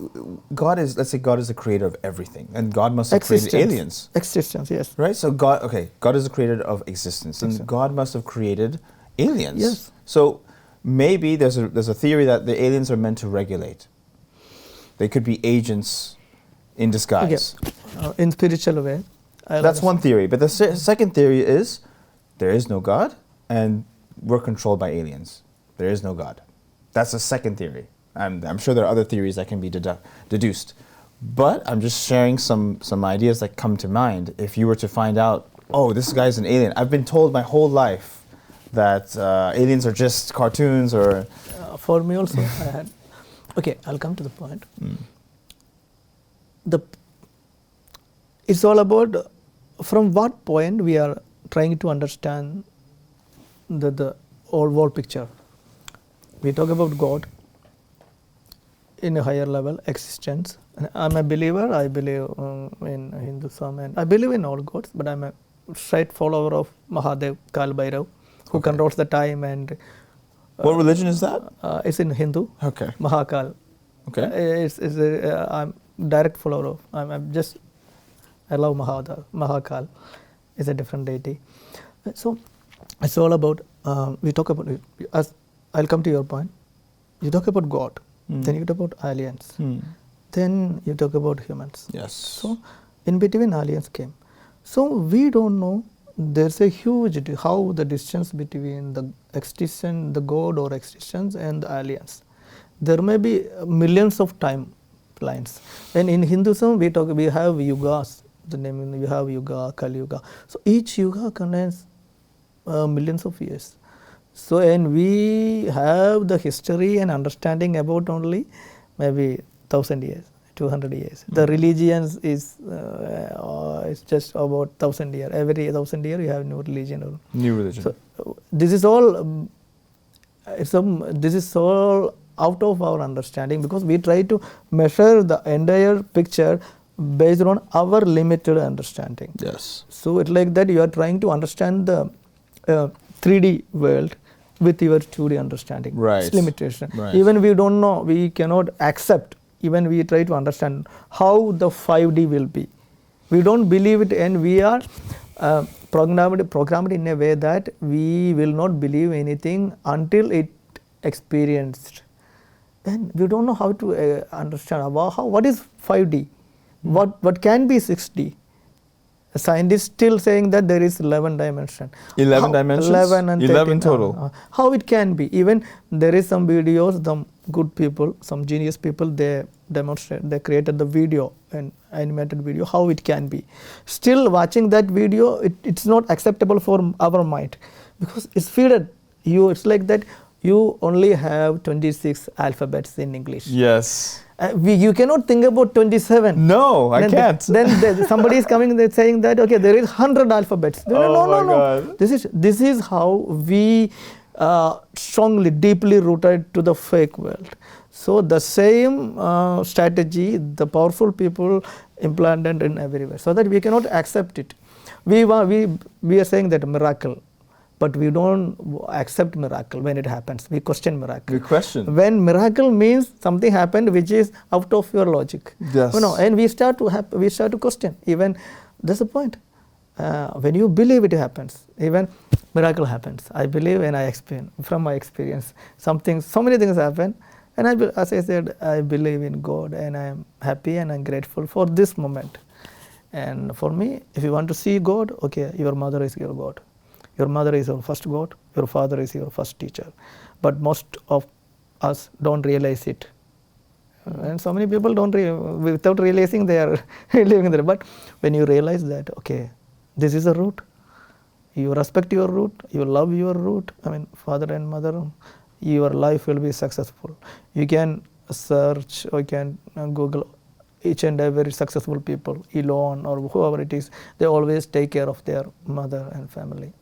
God is, let's say God is the creator of everything, and God must have created aliens. Existence, yes. Right. So God is the creator of existence, and God must have created aliens. Yes. So maybe there's a theory that the aliens are meant to regulate. They could be agents in disguise. Okay. In spiritual way. That's one theory. But the second theory is there is no God, and we're controlled by aliens. There is no God. That's the second theory. I'm sure there are other theories that can be deduced. But I'm just sharing some ideas that come to mind. If you were to find out, oh, this guy's an alien. I've been told my whole life that aliens are just cartoons or... For me also, I had... Okay, I'll come to the point. It's all about from what point we are trying to understand the overall picture. We talk about God in a higher level, existence. And I'm a believer. I believe in Hinduism, and I believe in all gods, but I'm a straight follower of Mahadev, Kal Bhairav, who controls the time and. What religion is that? It's in Hindu. Okay. Mahakal. Okay. I'm direct follower of. I love Mahakal. It's a different deity. So it's all about. We talk about it. I'll come to your point. You talk about God. Then you talk about aliens. Then you talk about humans. Yes. So in between aliens came. So we don't know. There's a huge how the distance between the existence, the God or existence, and the aliens. There may be millions of timelines. And in Hinduism, we have yugas. The name you have yuga, Kali Yuga. So each yuga contains millions of years. So and we have the history and understanding about only maybe 1,000 years. 200 years. The religions is just about 1,000 years. Every 1,000 years you have new religion. New religion. So this is all. This is all out of our understanding because we try to measure the entire picture based on our limited understanding. Yes. So it's like that you are trying to understand the 3D world with your 2D understanding. Right. It's limitation. Right. Even we don't know, we cannot accept. Even we try to understand how the 5D will be. We don't believe it and we are programmed in a way that we will not believe anything until it experienced. And we don't know how to understand what is 5D, what can be 6D. Scientists still saying that there is 11 dimensions. 11 dimensions? 11 and 11 total. How it can be? Even there is some videos, some good people, some genius people, they demonstrate, they created the video, an animated video, how it can be. Still watching that video, it's not acceptable for our mind because it's fed you. It's like that you only have 26 alphabets in English. Yes. You cannot think about 27. No, I can't. Then somebody is coming and saying that, okay, there is 100 alphabets. No. God. This is how we strongly, deeply rooted to the fake world. So the same strategy, the powerful people implanted in everywhere, so that we cannot accept it. We are saying that miracle. But we don't accept miracle when it happens. We question miracle. We question. When miracle means something happened which is out of your logic. Yes. And we start to question. Even that's the point. When you believe it happens, even miracle happens. I believe and I experience from my experience. So many things happen. And as I said, I believe in God and I am happy and I'm grateful for this moment. And for me, if you want to see God, okay, your mother is your God. Your mother is your first God, your father is your first teacher. But most of us don't realize it. And so many people don't, without realizing they are living there. But when you realize that, okay, this is a root, you respect your root, you love your root, father and mother, your life will be successful. You can search or you can Google each and every successful people, Elon or whoever it is, they always take care of their mother and family.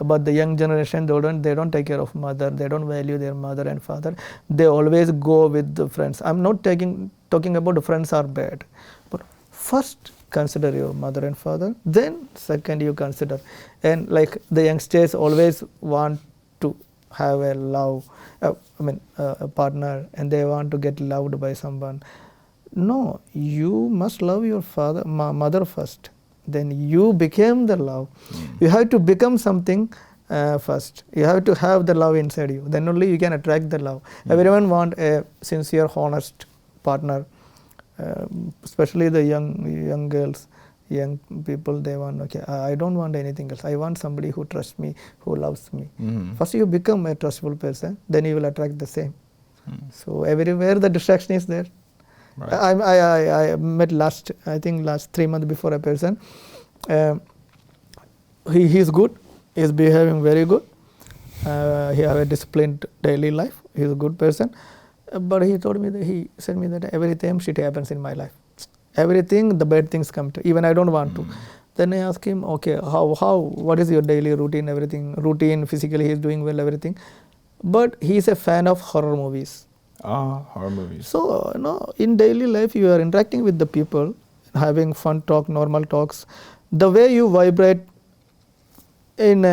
But the young generation, they don't take care of mother, they don't value their mother and father. They always go with the friends. I'm not talking about the friends are bad, but first consider your mother and father, then second you consider. And like the youngsters always want to have a love, a partner, and they want to get loved by someone. No, you must love your mother first. Then you became the love. You have to become something first. You have to have the love inside you. Then only you can attract the love. Everyone want a sincere, honest partner, especially the young girls, young people. They want, okay, I don't want anything else. I want somebody who trusts me, who loves me. First you become a trustful person, then you will attract the same. So everywhere the distraction is there. Right. I met last 3 months before a person. He is good. He is behaving very good. He have a disciplined daily life. He is a good person. But he told me that he said me that everything shit happens in my life. Everything the bad things come to. Even I don't want to. Then I asked him, okay, what is your daily routine? Everything routine physically he is doing well everything. But he is a fan of horror movies. Horror movies. So, in daily life, you are interacting with the people, having fun talk, normal talks. The way you vibrate in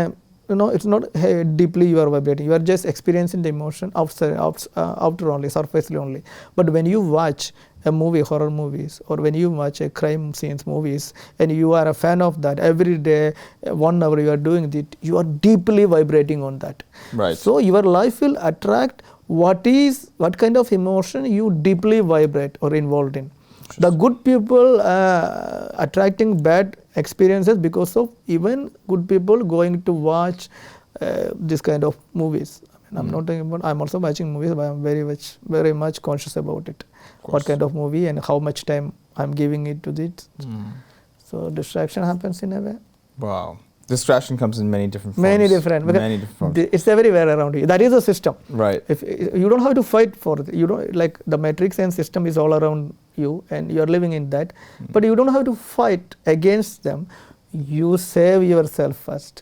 it's not deeply you are vibrating. You are just experiencing the emotion outer only, surfacely only. But when you watch a movie, horror movies, or when you watch a crime scenes movies, and you are a fan of that, every day, 1 hour you are doing it, you are deeply vibrating on that. Right. So your life will attract what kind of emotion you deeply vibrate or involved in. The good people attracting bad experiences because of even good people going to watch this kind of movies. I mean, I'm not talking about. I'm also watching movies, but I'm very much conscious about it. What kind of movie and how much time I'm giving it to it. So distraction happens in a way. Wow. Distraction comes in many different forms. Many different forms. It's everywhere around you. That is a system. Right. If you don't have to fight for it. You don't, like the matrix and system is all around you, and you are living in that. But you don't have to fight against them. You save yourself first.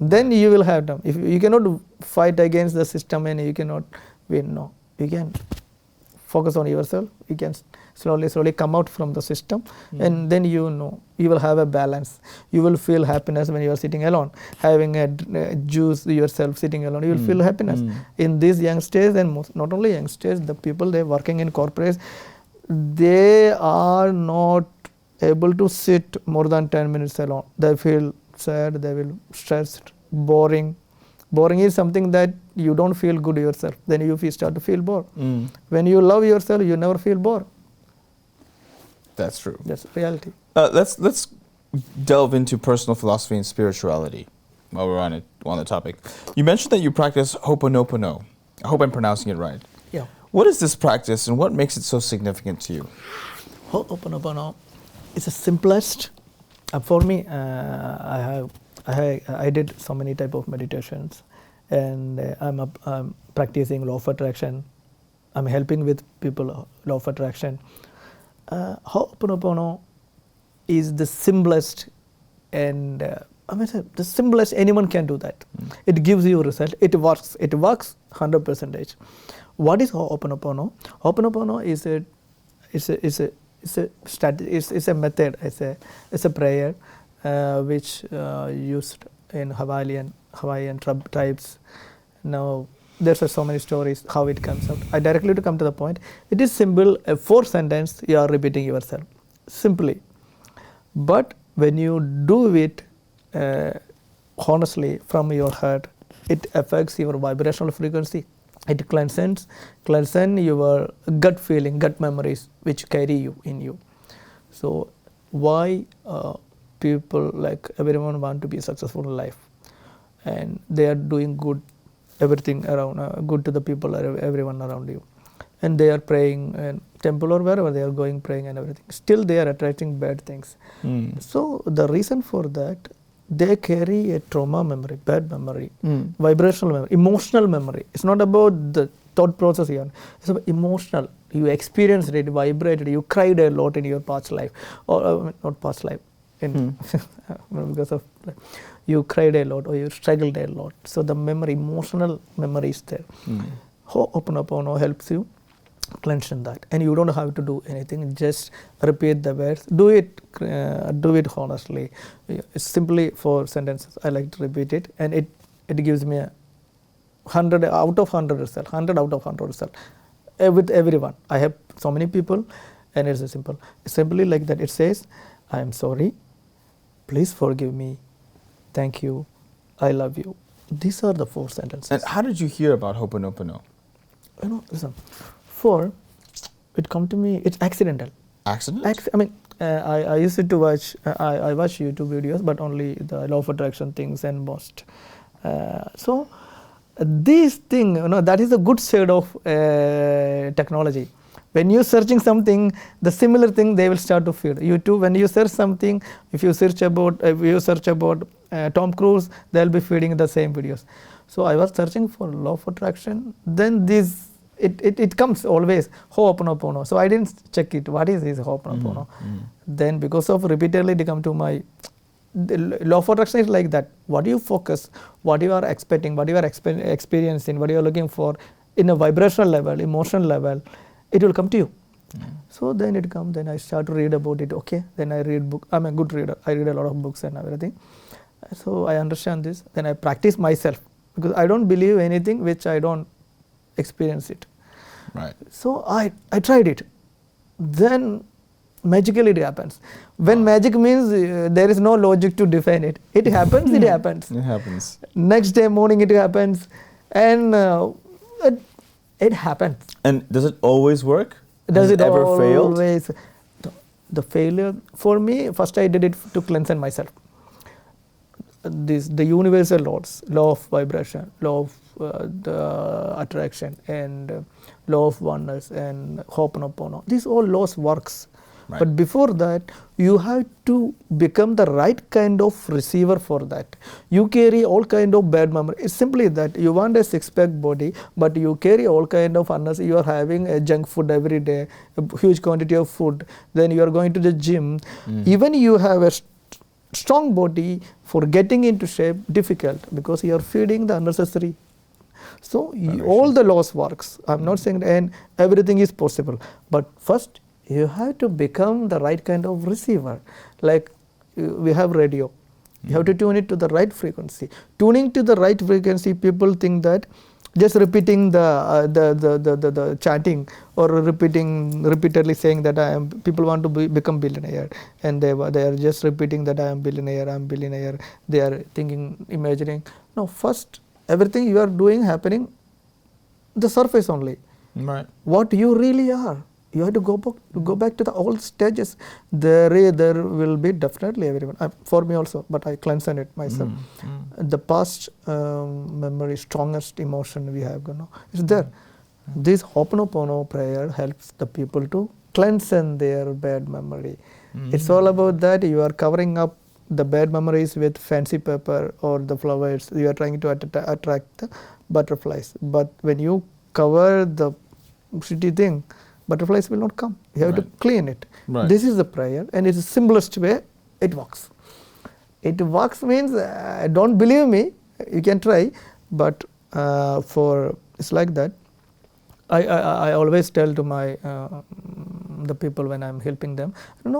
Then you will have them. If you cannot fight against the system and you cannot win, no. You can focus on yourself. You can slowly come out from the system, and then you will have a balance. You will feel happiness when you are sitting alone, having a juice yourself sitting alone. You will feel happiness. In these youngsters, and not only youngsters, the people they working in corporates, they are not able to sit more than 10 minutes alone. They feel sad. They will stressed, boring. Boring is something that you don't feel good yourself. Then you start to feel bored. When you love yourself, you never feel bored. That's true. That's reality. Let's delve into personal philosophy and spirituality while we're on the topic. You mentioned that you practice Ho'oponopono. I hope I'm pronouncing it right. Yeah. What is this practice and what makes it so significant to you? Ho'oponopono is the simplest. For me, I did so many type of meditations, and I'm practicing law of attraction. I'm helping with people law of attraction. Ho'oponopono is the simplest, and the simplest. Anyone can do that. It gives you a result. It works. It works 100%. What is Ho'oponopono? Ho'oponopono is a method. It's a prayer which used in Hawaiian tribes. Now there's so many stories how it comes out. I directly to come to the point. It is simple. A 4 sentence you are repeating yourself simply. But when you do it honestly from your heart, it affects your vibrational frequency. It cleanses your gut feeling, gut memories which carry you in you. So why people, like everyone, want to be successful in life, and they are doing good, everything around, good to the people, everyone around you, and they are praying in temple or wherever they are going, praying and everything. Still they are attracting bad things. So the reason for that, they carry a trauma memory, bad memory, vibrational memory, emotional memory. It's not about the thought process here. It's about emotional. You experienced it, vibrated, you cried a lot in your past life, or not past life, because of you cried a lot or you struggled a lot. So the memory, emotional memory is there. Ho'oponopono helps you cleanse that, and you don't have to do anything. Just repeat the words. Do it honestly. It's simply 4 sentences. I like to repeat it, and it gives me a 100 out of 100 result. 100 out of 100 result with everyone. I have so many people, and it's simple. It's simply like that. It says, "I am sorry. Please forgive me. Thank you. I love you." These are the 4 sentences. And how did you hear about Ho'oponopono? Listen. It come to me. It's accidental. Accident? I used to watch. I watch YouTube videos, but only the law of attraction things and most. So this thing, that is the good side of technology. When you're searching something, the similar thing they will start to feed. YouTube, when you search something, if you search about Tom Cruise, they'll be feeding the same videos. So I was searching for law of attraction. Then it comes always Ho'oponopono. So I didn't check it. What is this Ho'oponopono? Then because of repeatedly it come to my law of attraction is like that. What you focus, what you are expecting, what you are experiencing, what you are looking for in a vibrational level, emotional level, it will come to you. So then it comes. Then I start to read about it. Okay. Then I read book. I'm a good reader. I read a lot of books and everything. So I understand this. Then I practice myself because I don't believe anything which I don't experience it. Right. So I tried it. Then magically it happens. When magic means there is no logic to define it. It happens, it happens. It happens. Next day morning it happens, and it happens. And does it always work? Does it ever always failed? The failure for me, first I did it to cleanse myself. The universal laws, law of vibration, law of the attraction, and law of oneness, and Ho'oponopono. These all laws works. Right. But before that, you have to become the right kind of receiver for that. You carry all kind of bad memory. It's simply that you want a six-pack body, but you carry all kind of unnecessary. You are having a junk food every day, a huge quantity of food. Then you are going to the gym. Even you have a strong body, for getting into shape difficult because you are feeding the unnecessary. So all the laws works. I'm not saying and everything is possible, but first you have to become the right kind of receiver. Like we have radio, you have to tune it to the right frequency. Tuning to the right frequency, people think that just repeating the chanting or repeatedly saying that people want to become billionaire, and they are just repeating that I am billionaire. They are thinking, imagining. No, first everything you are doing happening the surface only. Right. What you really are. You have to go back to the old stages. There will be definitely everyone. For me also, but I cleanse it myself. The past memory, strongest emotion we have, is there. This Ho'oponopono prayer helps the people to cleanse their bad memory. It's all about that. You are covering up the bad memories with fancy paper or the flowers. You are trying to attract the butterflies. But when you cover the shitty thing, butterflies will not come. You have to clean it. Right. This is the prayer, and it's the simplest way. It works. It works means don't believe me. You can try, but it's like that. I always tell to my the people when I'm helping them.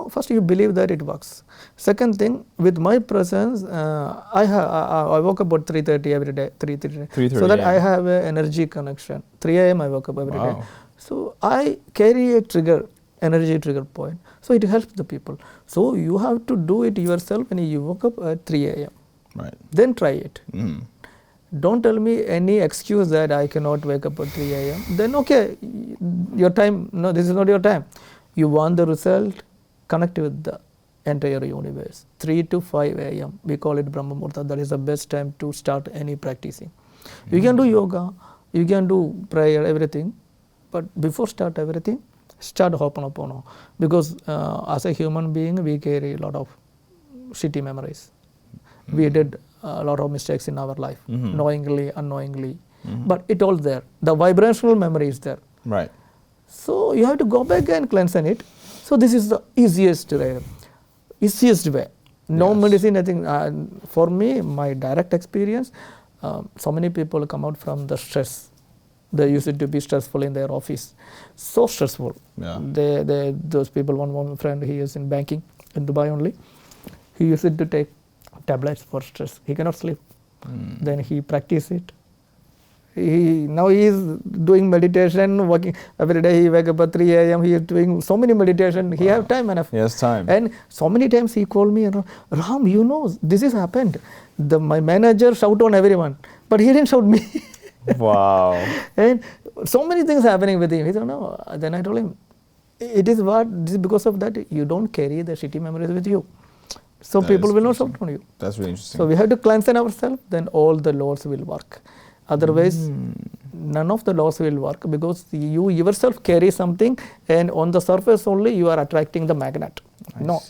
First you believe that it works. Second thing, with my presence, I woke up about 3:30 every day. 3:30. So that I have an energy connection. 3 a.m. I woke up every day. So I carry a energy trigger point. So it helps the people. So you have to do it yourself when you woke up at 3 a.m. Right. Then try it. Don't tell me any excuse that I cannot wake up at 3 a.m. Then okay, your time, no, this is not your time. You want the result, connect with the entire universe. 3 to 5 a.m. We call it Brahma Muhurta. That is the best time to start any practicing. You can do yoga, you can do prayer, everything. But before start everything, start Ho'oponopono. Because as a human being, we carry a lot of shitty memories. We did a lot of mistakes in our life, knowingly, unknowingly. But it all there. The vibrational memory is there. Right. So you have to go back and cleanse it. So this is the easiest way. No medicine, nothing. For me, my direct experience, so many people come out from the stress. They used to be stressful in their office. So stressful. Yeah. Those people, one friend, he is in banking in Dubai only. He used to take tablets for stress. He cannot sleep. Then he practice it. Now he is doing meditation, working every day. He wake up at 3 a.m. He is doing so many meditation. He have time enough. He has time. And so many times he called me, Ram, this has happened. My manager shout on everyone, but he didn't shout me. Wow. And so many things happening with him. He said, no. Then I told him, this is because of that you don't carry the shitty memories with you. So people will not shout on you. That's really interesting. So we have to cleanse ourselves, then all the laws will work. Otherwise, none of the laws will work because you yourself carry something, and on the surface only you are attracting the magnet.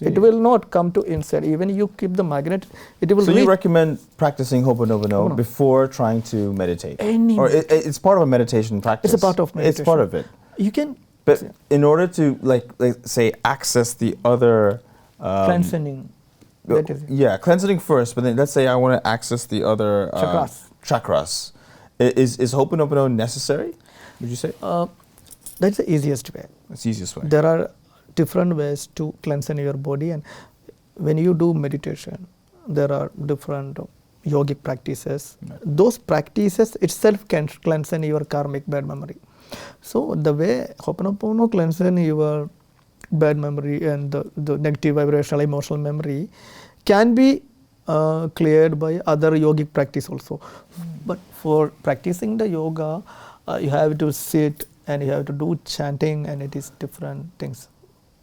It will not come to inside. Even you keep the magnet, it will. So you recommend practicing Ho'oponopono before trying to meditate? Or it's part of a meditation practice. It's a part of meditation. It's part of it. You can. But in order to like say access the other cleansing. Cleansing first, but then let's say I want to access the other chakras. Is Ho'oponopono necessary, would you say? That's the easiest way. It's the easiest way. There are different ways to cleanse your body, and when you do meditation, there are different yogic practices. Those practices itself can cleanse your karmic bad memory. So the way Ho'oponopono cleanses your bad memory and the negative vibrational emotional memory can be cleared by other yogic practice also. But for practicing the yoga, you have to sit and you have to do chanting, and it is different things.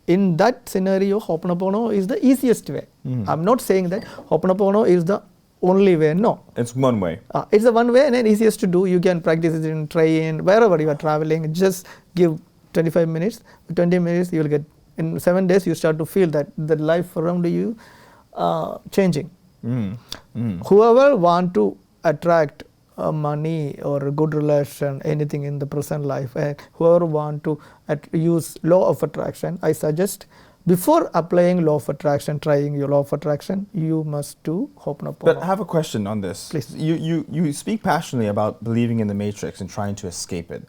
In that scenario, Ho'oponopono is the easiest way. I'm not saying that Ho'oponopono is the only way. No. It's one way. It's the one way and then easiest to do. You can practice it in train, wherever you are traveling. Just give 25 minutes, 20 minutes, you will get, in 7 days, you start to feel that the life around you changing. Whoever want to attract money or a good relation, anything in the present life, and whoever want to use law of attraction, I suggest before applying law of attraction, trying your law of attraction, you must do Ho'oponopono. But I have a question on this. Please. You speak passionately about believing in the matrix and trying to escape it.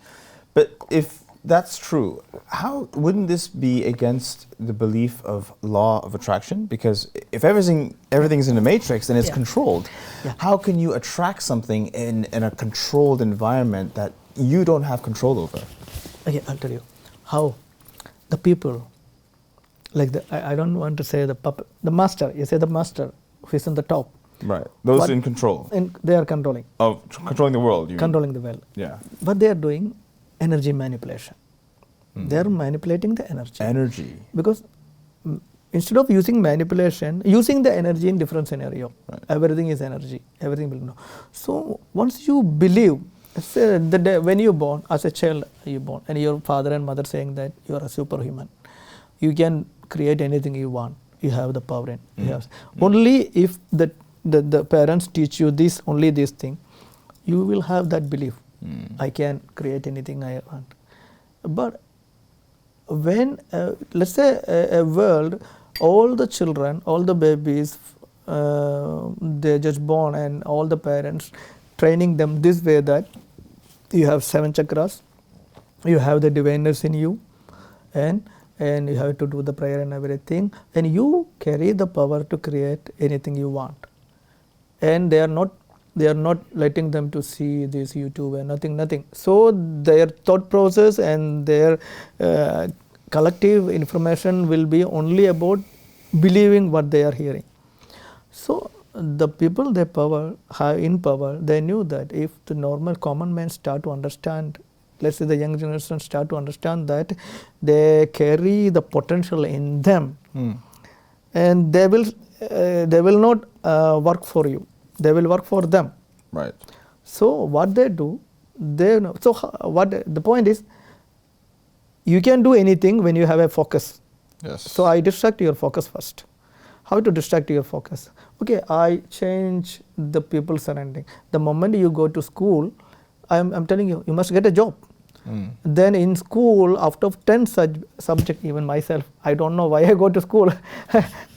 But if that's true, how wouldn't this be against the belief of law of attraction? Because if everything's in the matrix, then it's controlled. How can you attract something in a controlled environment that you don't have control over? Okay, I'll tell you how the people, like I don't want to say the puppet, the master. You say the master who is on the top. Right. Those in control. They are controlling. Oh, controlling the world. You controlling the world. Yeah. But they are doing energy manipulation. They are manipulating the energy. Energy. Because instead of using manipulation, using the energy in different scenario. Right. Everything is energy. Everything will know. So once you believe, say the day when you born, as a child you born, and your father and mother saying that you are a superhuman, you can create anything you want. You have the power in. Only if the parents teach you this, only this thing, you will have that belief. I can create anything I want. But when, let's say a world, all the children, all the babies, they're just born, and all the parents training them this way, that you have 7 chakras, you have the divineness in you, and you have to do the prayer and everything, and you carry the power to create anything you want. And they are not letting them to see this YouTube and nothing. So their thought process and their collective information will be only about believing what they are hearing. So the people they have in power, they knew that if the normal common man start to understand, let's say the young generation start to understand that they carry the potential in them, and they will not work for you. They will work for them. Right. So what they do, they know. So what the point is, you can do anything when you have a focus. Yes. So I distract your focus first. How to distract your focus? Okay, I change the people surrounding. The moment you go to school, I'm telling you, you must get a job. Then in school, after 10 subjects, even myself, I don't know why I go to school.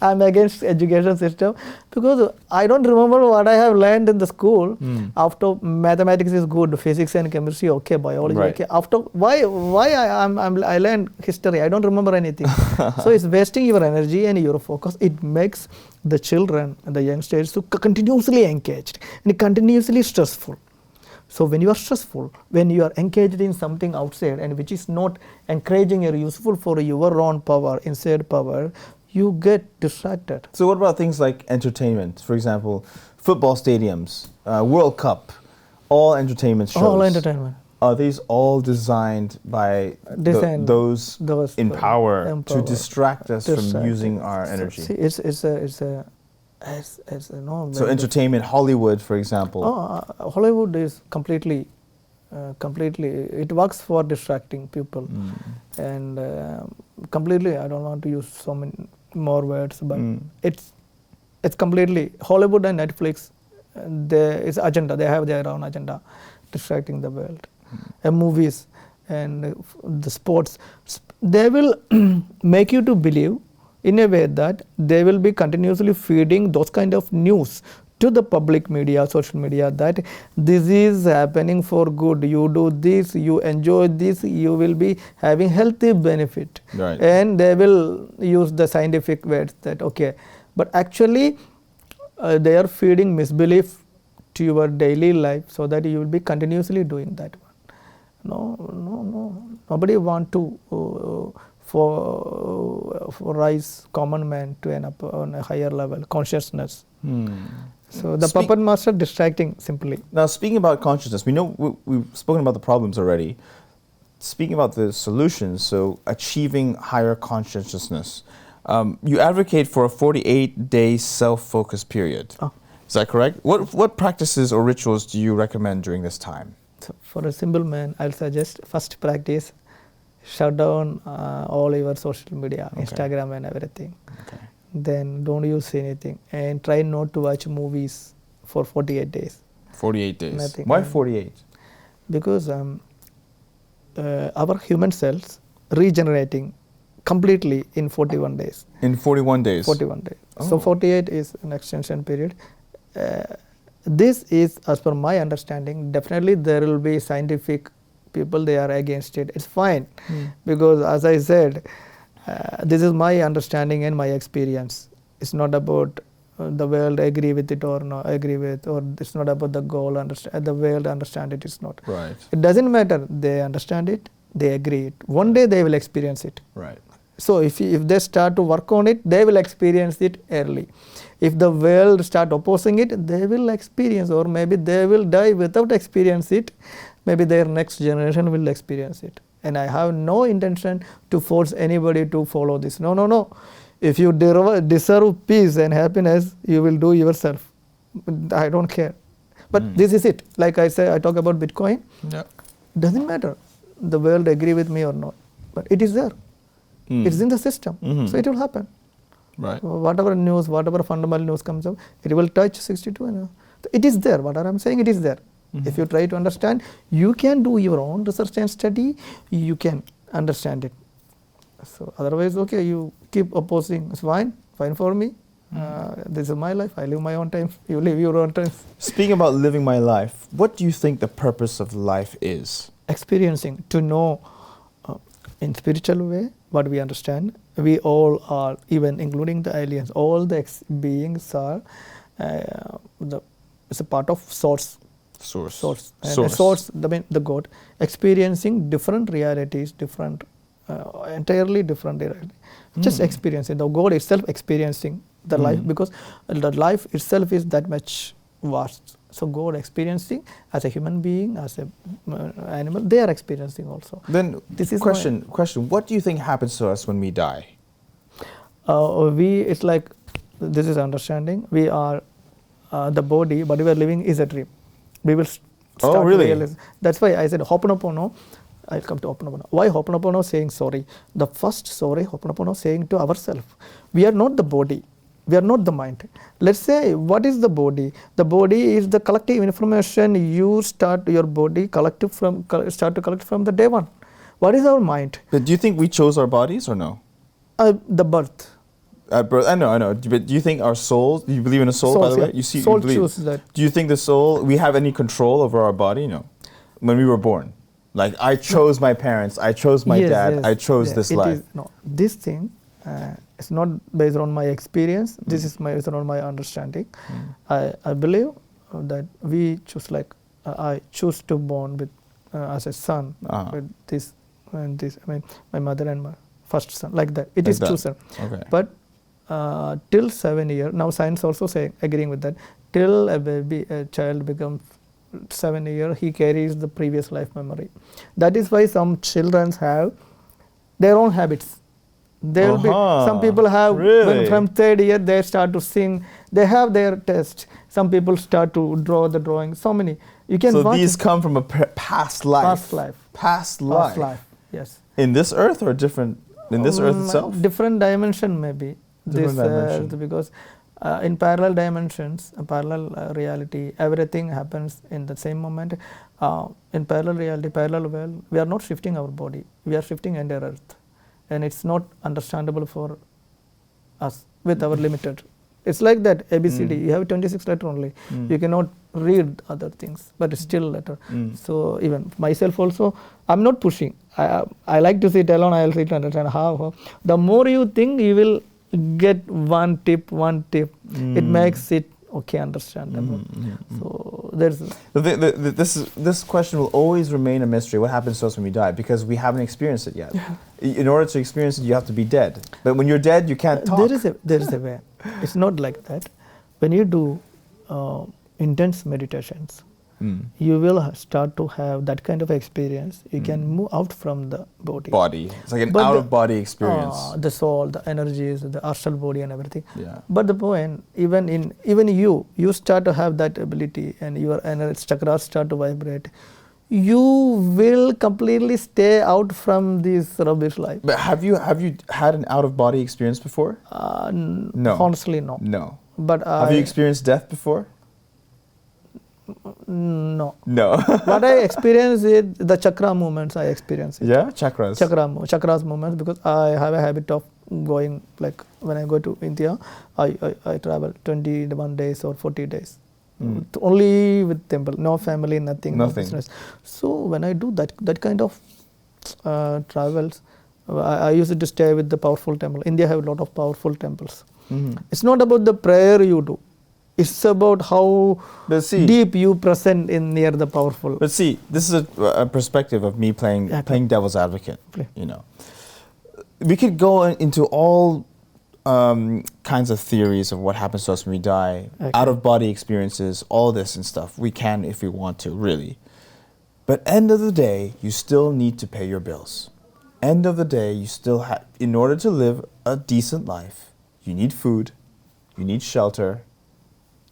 I'm against education system because I don't remember what I have learned in the school. After mathematics is good, physics and chemistry okay, biology okay. After why I learned history, I don't remember anything. So it's wasting your energy and your focus. It makes the children and the youngsters to continuously engaged and continuously stressful. So when you are stressful, when you are engaged in something outside and which is not encouraging or useful for your own power, inside power, you get distracted. So what about things like entertainment? For example, football stadiums, World Cup, all entertainment shows. All entertainment. Are these all designed by those in power to distract us from using our energy? See, it's a so entertainment, Hollywood, for example. Hollywood is completely, it works for distracting people, and completely. I don't want to use so many more words, but it's completely Hollywood and Netflix. It's agenda. They have their own agenda, distracting the world. And movies and the sports, they will make you to believe in a way that they will be continuously feeding those kind of news to the public media, social media, that this is happening for good. You do this, you enjoy this, you will be having healthy benefit. Right. And they will use the scientific words that okay. But actually, they are feeding misbelief to your daily life so that you will be continuously doing that one. No. Nobody want to for rise common man to an on a higher level consciousness. So the puppet master distracting simply. Now, speaking about consciousness, we know we've spoken about the problems already. Speaking about the solutions, so achieving higher consciousness, you advocate for a 48-day self-focus period. Oh. Is that correct? What practices or rituals do you recommend during this time? So for a simple man, I'll suggest first practice, shut down all your social media, Okay. Instagram and everything. Okay. Then don't use anything and try not to watch movies for 48 days. 48 days. Nothing. Why 48? Because our human cells regenerating completely in 41 days. In 41 days? 41 days. Oh. So 48 is an extension period. This is, as per my understanding, definitely there will be scientific people, they are against it. It's fine. Because as I said, this is my understanding and my experience. It's not about the world agree with it or not agree with, or it's not about the goal, the world understand it. It's not. Right. It doesn't matter. They understand it, they agree it. One day they will experience it. Right. So if they start to work on it, they will experience it early. If the world start opposing it, they will experience, or maybe they will die without experience it. Maybe their next generation will experience it. And I have no intention to force anybody to follow this. No. If you deserve peace and happiness, you will do yourself. I don't care. But this is it. Like I say, I talk about Bitcoin. Yeah. Doesn't matter the world agree with me or not. But it is there. It's in the system. So it will happen. Right. Whatever news, whatever fundamental news comes up, it will touch 62. It is there. Whatever I'm saying, it is there. If you try to understand, you can do your own research and study, you can understand it. So otherwise, okay, you keep opposing, it's fine for me. This is my life, I live my own time, you live your own time. Speaking about living my life, what do you think the purpose of life is? Experiencing, to know in spiritual way what we understand. We all are, even including the aliens, all the beings are, it's a part of source. Source. And source, the God, experiencing different realities, entirely different reality. Just experiencing, the God itself experiencing the life, because the life itself is that much vast. So God experiencing as a human being, as an animal, they are experiencing also. Then this is question, what do you think happens to us when we die? It's like, this is understanding, we are the body, but we are living is a dream. We will start to realize. That's why I said Ho'oponopono. I'll come to Ho'oponopono. Why Ho'oponopono saying sorry? The first sorry Ho'oponopono saying to ourselves. We are not the body. We are not the mind. Let's say, what is the body? The body is the collective information you start your body start to collect from the day one. What is our mind? But do you think we chose our bodies or no? The birth. At birth, I know. But do you think our souls? Do you believe in a soul, by the way? Soul chooses that. Do you think the soul? We have any control over our body? No. When we were born, like I chose my parents, I chose my dad, yes, I chose this life. This thing is not based on my experience. This is based on my understanding. I believe that we choose, like I choose to born with as a son with this and this. I mean, my mother and my first son, like that. It is chosen. Okay. But till 7 years, now science also agreeing with that, till a child becomes 7 years, he carries the previous life memory. That is why some children have their own habits. There will be some people have when from 3rd year they start to sing. They have their test. Some people start to draw the drawing. So many you can. So these come from a past life. Past life. Yes. In this earth or different? In this earth itself. Different dimension maybe. This because in parallel dimensions, parallel reality, everything happens in the same moment. In parallel reality, parallel world, we are not shifting our body. We are shifting entire earth, and it's not understandable for us with our limited. It's like that ABCD. You have 26 letter only. You cannot read other things, but it's still letter. So even myself also, I'm not pushing. I like to sit alone. I'll sit and understand how. The more you think, you will get one tip. It makes it okay understandable. So there's this question will always remain a mystery. What happens to us when we die? Because we haven't experienced it yet. In order to experience it, you have to be dead. But when you're dead, you can't talk. There is a way. It's not like that. When you do intense meditations, you will start to have that kind of experience. You can move out from the body. It's like an out-of-body experience. The soul, the energies, the astral body and everything. Yeah. But the point, even you start to have that ability, and your chakras start to vibrate. You will completely stay out from this rubbish life. But have you had an out-of-body experience before? No. Honestly, no. No. But have you experienced death before? No. No. What I experience is the chakra movements. I experience it. Yeah, chakras. Chakras movements, because I have a habit of going, like when I go to India, I travel 21 days or 40 days. Only with temple, no family, nothing. No business. So when I do that kind of travels, I used to stay with the powerful temple. India have a lot of powerful temples. It's not about the prayer you do. It's about how deep you present in near the powerful. But see, this is a perspective of me playing devil's advocate. You know, we could go into all kinds of theories of what happens to us when we die, out-of-body experiences, all this and stuff. We can if we want to, really. But end of the day, you still need to pay your bills. End of the day, you still have, in order to live a decent life, you need food, you need shelter,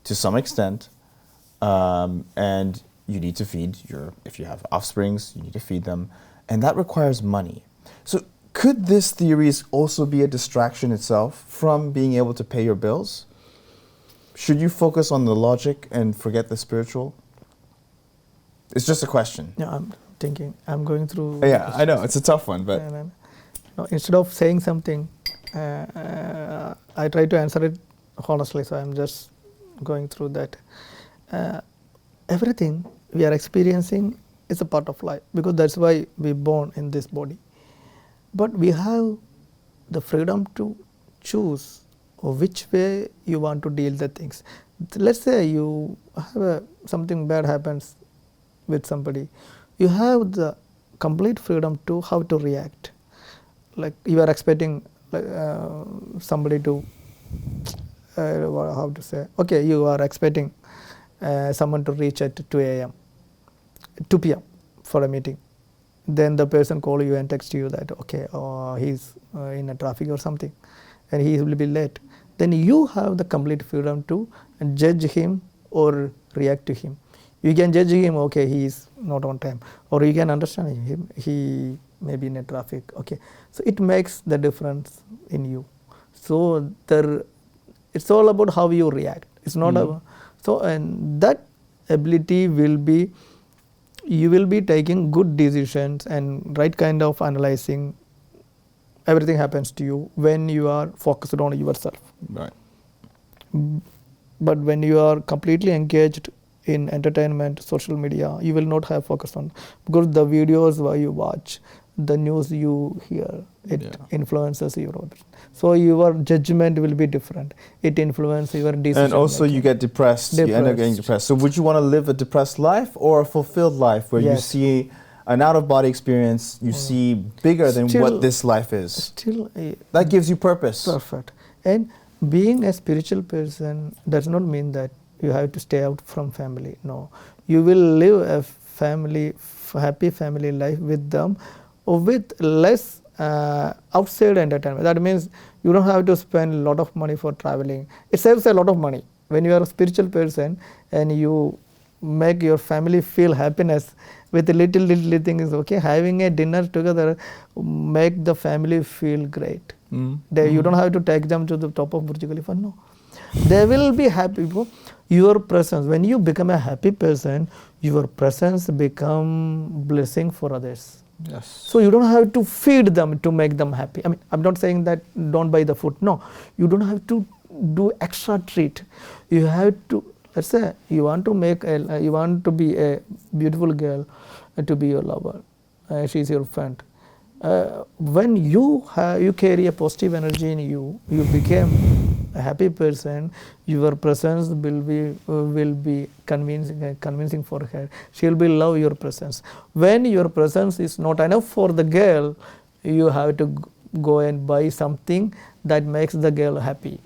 to some extent, and you need to feed if you have offsprings, you need to feed them, and that requires money. So could this theory also be a distraction itself from being able to pay your bills? Should you focus on the logic and forget the spiritual? It's just a question. Yeah, I'm thinking, I'm going through... Yeah, I know, it's a tough one, but... No, instead of saying something, I try to answer it honestly, so I'm just going through that. Everything we are experiencing is a part of life, because that's why we're born in this body. But we have the freedom to choose which way you want to deal the things. Let's say you have something bad happens with somebody. You have the complete freedom to how to react. Like you are expecting somebody to how to say, okay, you are expecting someone to reach at 2 p.m. for a meeting. Then the person call you and text you that, okay, he's in a traffic or something, and he will be late. Then you have the complete freedom to judge him or react to him. You can judge him, okay, he is not on time, or you can understand him, he may be in a traffic, okay. So it makes the difference in you. So it's all about how you react. It's not and that ability will be, you will be taking good decisions and right kind of analyzing. Everything happens to you when you are focused on yourself. Right. But when you are completely engaged in entertainment, social media, you will not have focus on, because the videos where you watch, the news you hear, it influences your. So your judgment will be different. It influences your decision. And also you get depressed. You end up getting depressed. So would you want to live a depressed life or a fulfilled life where you see an out-of-body experience, you see bigger than what this life is? Still, that gives you purpose. Perfect. And being a spiritual person does not mean that you have to stay out from family. No. You will live a happy family life with them, or with less outside entertainment. That means you don't have to spend a lot of money for traveling. It saves a lot of money. When you are a spiritual person and you make your family feel happiness with little things, okay, having a dinner together make the family feel great. You don't have to take them to the top of Burj Khalifa, no. They will be happy. Your presence, when you become a happy person, your presence become blessing for others. Yes. So you don't have to feed them to make them happy. I mean, I'm not saying that don't buy the food. No, you don't have to do extra treat. You have to, let's say you want to be a beautiful girl to be your lover. She's your friend. When you carry a positive energy in you, you become a happy person. Your presence will be convincing for her. She will be love your presence. When your presence is not enough for the girl, you have to go and buy something that makes the girl happy.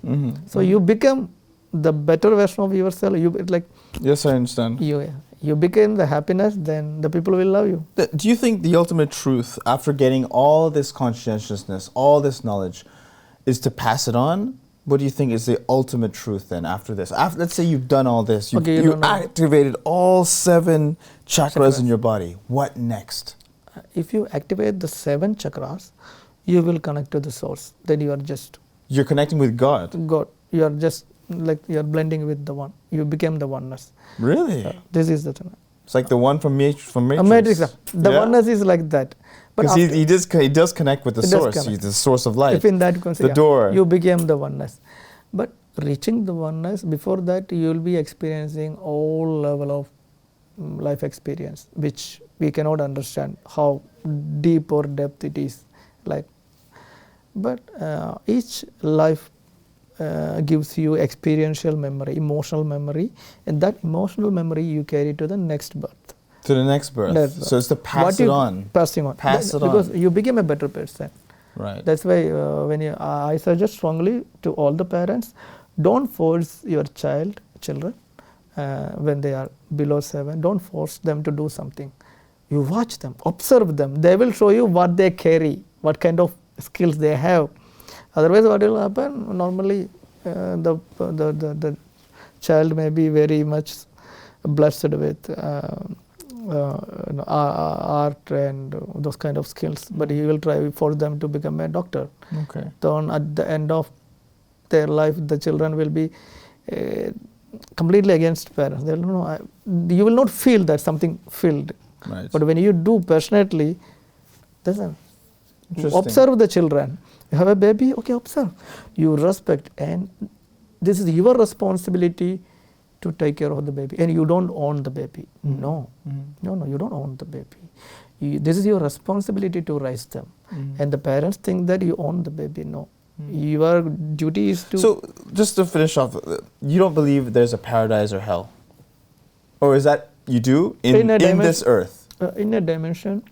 So you become the better version of yourself. Yes, I understand. You become the happiness, then the people will love you. Do you think the ultimate truth, after getting all this conscientiousness, all this knowledge, is to pass it on? What do you think is the ultimate truth then after this? Let's say you've done all this, you activated all 7 chakras in your body. What next? If you activate the 7 chakras, you will connect to the source. Then you're connecting with God. You are just like you are blending with the one. You became the oneness. Really? This is the thing. It's like the one from Matrix. The oneness is like that. Because he does connect with the source. He's the source of life. If in that concept, the door. You became the oneness. But reaching the oneness, before that you will be experiencing all level of life experience, which we cannot understand how deep or depth it is. But each life gives you experiential memory, emotional memory, and that emotional memory you carry to the next birth. To the next birth. So it's to pass it on. Passing on. Because you become a better person. Right. That's why I suggest strongly to all the parents, don't force your children when they are below 7. Don't force them to do something. You watch them, observe them. They will show you what they carry, what kind of skills they have. Otherwise, what will happen? Normally, the child may be very much blessed with art and those kind of skills, but he will try for them to become a doctor. Okay. Then at the end of their life, the children will be completely against parents. They'll know. You will not feel that something filled. Right. But when you do passionately, observe the children. You have a baby, okay, observe. You respect, and this is your responsibility to take care of the baby, and you don't own the baby. No, you don't own the baby. This is your responsibility to raise them, and the parents think that you own the baby. No, your duty is to. So, just to finish off, you don't believe there's a paradise or hell, or is that you do in this earth? In a dimension.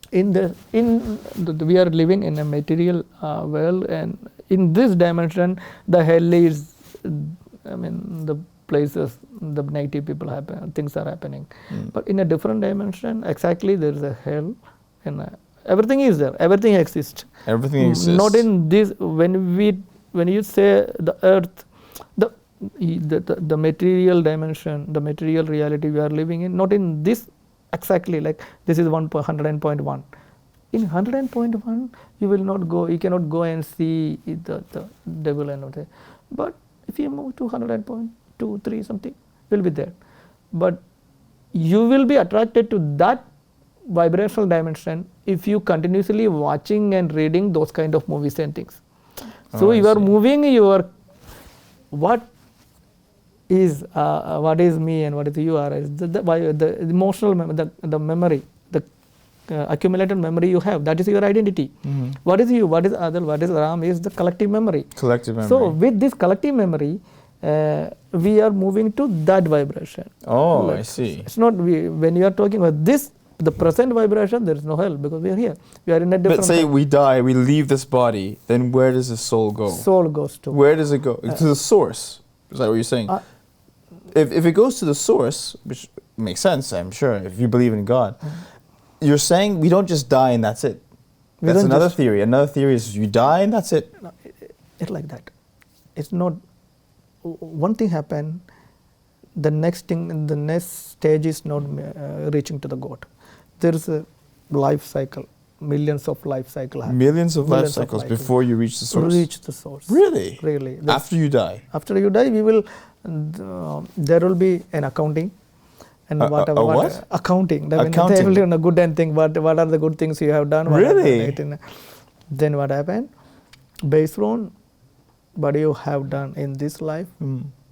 We are living in a material world, and in this dimension, the hell is, the places the negative people things are happening. But in a different dimension, exactly there is a hell, and everything is there. Everything exists. Everything exists. Not in this. When you say the earth, the material dimension, the material reality we are living in, not in this. Exactly, like this is 100.1. In 100.1, you will not go. You cannot go and see the devil and all that. But if you move to 100.2, 3 something, will be there. But you will be attracted to that vibrational dimension if you continuously watching and reading those kind of movies and things. So you are moving your what is me and what is you are is the emotional the memory, the accumulated memory you have. That is your identity. What is you? What is Adel? What is Ram? Is the collective memory. So with this collective memory, we are moving to that vibration. I see. It's not when you are talking about this. The present vibration, there is no hell because we are here. We are in a different. Let's say we die, we leave this body. Then where does the soul go? Soul goes to. Where does it go? To the source. Is that what you're saying? If it goes to the source, which makes sense, I'm sure, if you believe in God, you're saying we don't just die and that's it. That's another theory. Another theory is you die and that's it. No, it's like that. It's not. One thing happened. The next stage is not reaching to the God. There is a life cycle, millions of life cycles happen. Millions of life cycles before you reach the source? Reach the source. Really? Really. After you die? After you die, we will. There will be an accounting. And what? Accounting. Accounting. They will do a good and thing. What are the good things you have done? Really? Then what happened? Based on what you have done in this life,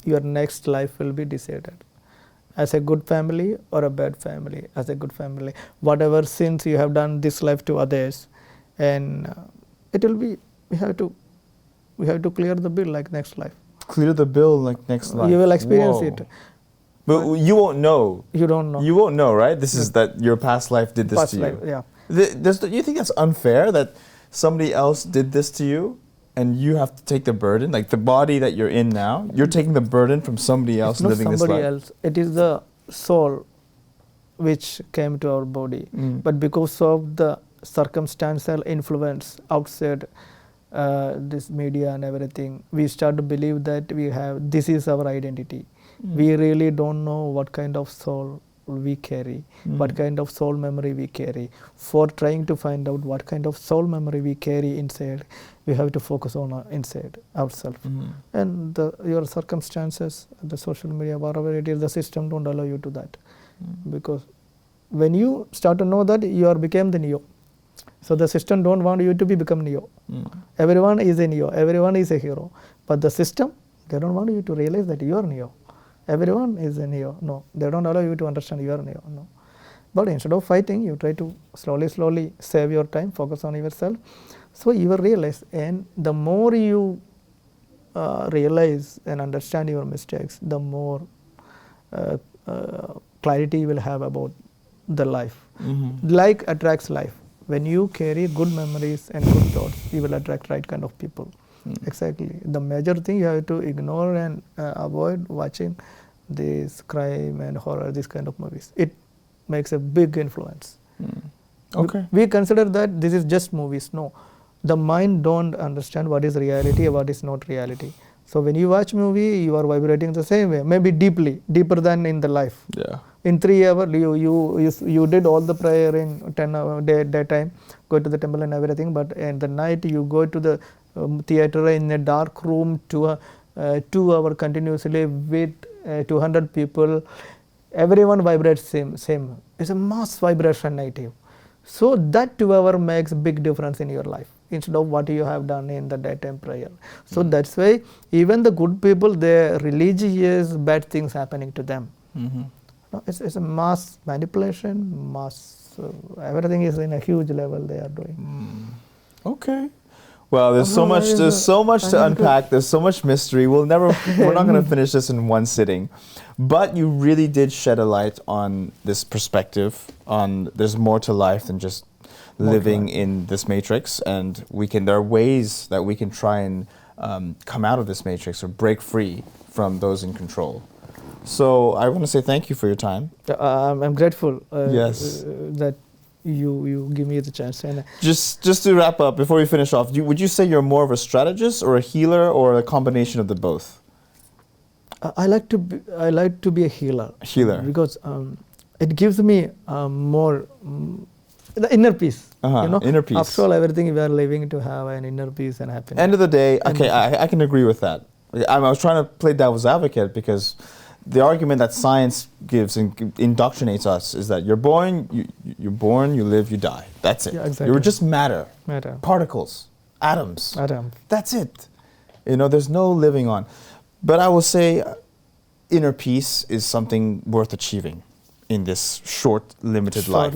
your next life will be decided. As a good family or a bad family. As a good family, whatever sins you have done this life to others, and it will be, we have to clear the bill like next life. Clear the bill like next life. You will experience Whoa. it. But you won't know. You don't know. You won't know, right? This is that your past life did this to you. Life, yeah. Do you think that's unfair that somebody else did this to you and you have to take the burden? Like the body that you're in now, you're taking the burden from somebody else living this life. Somebody else. It is the soul which came to our body. But because of the circumstantial influence outside this media and everything, we start to believe that this is our identity. We really don't know what kind of soul we carry, what kind of soul memory we carry. For trying to find out what kind of soul memory we carry inside, we have to focus on inside ourselves. And your circumstances, the social media, whatever it is, the system don't allow you to that. Because when you start to know that, you are became the Neo. So the system don't want you to become Neo. Everyone is a Neo, everyone is a hero. But the system, they don't want you to realize that you are Neo. Everyone is a Neo. No, they don't allow you to understand you are Neo. No. But instead of fighting, you try to slowly save your time, focus on yourself. So you will realize, and the more you realize and understand your mistakes, the more clarity you will have about the life. Like attracts life. When you carry good memories and good thoughts, you will attract right kind of people. Exactly. The major thing you have to ignore and avoid watching this crime and horror, this kind of movies. It makes a big influence. Okay. We consider that this is just movies. No. The mind don't understand what is reality and what is not reality. So when you watch movie, you are vibrating the same way, maybe deeper than in the life. Yeah. In 3 hours, you did all the prayer in 10 hour daytime, go to the temple and everything, but in the night you go to the theater in a dark room 2 hours continuously with 200 people. Everyone vibrates same. It's a mass vibration native. So that 2 hours makes a big difference in your life instead of what you have done in the daytime prayer. So that's why even the good people, their religious bad things happening to them. No, it's a mass manipulation, everything is in a huge level they are doing. Okay. Well, there's so much to unpack. There's so much mystery. We're not going to finish this in one sitting. But you really did shed a light on this perspective on there's more to life than just living in this matrix, and there are ways that we can try and come out of this matrix or break free from those in control. So I want to say thank you for your time. I'm grateful yes. that you give me the chance. And just to wrap up, before we finish off, would you say you're more of a strategist or a healer or a combination of the both? I like to be a healer. Healer. Because it gives me more the inner peace. Inner peace. After all, everything we are living to have an inner peace and happiness. End of the day, okay, I can agree with that. I was trying to play devil's advocate because the argument that science gives and indoctrinates us is that you're born, you live, you die. That's it. Yeah, exactly. You're just matter, particles, atoms. That's it. There's no living on. But I will say inner peace is something worth achieving in this short, limited life.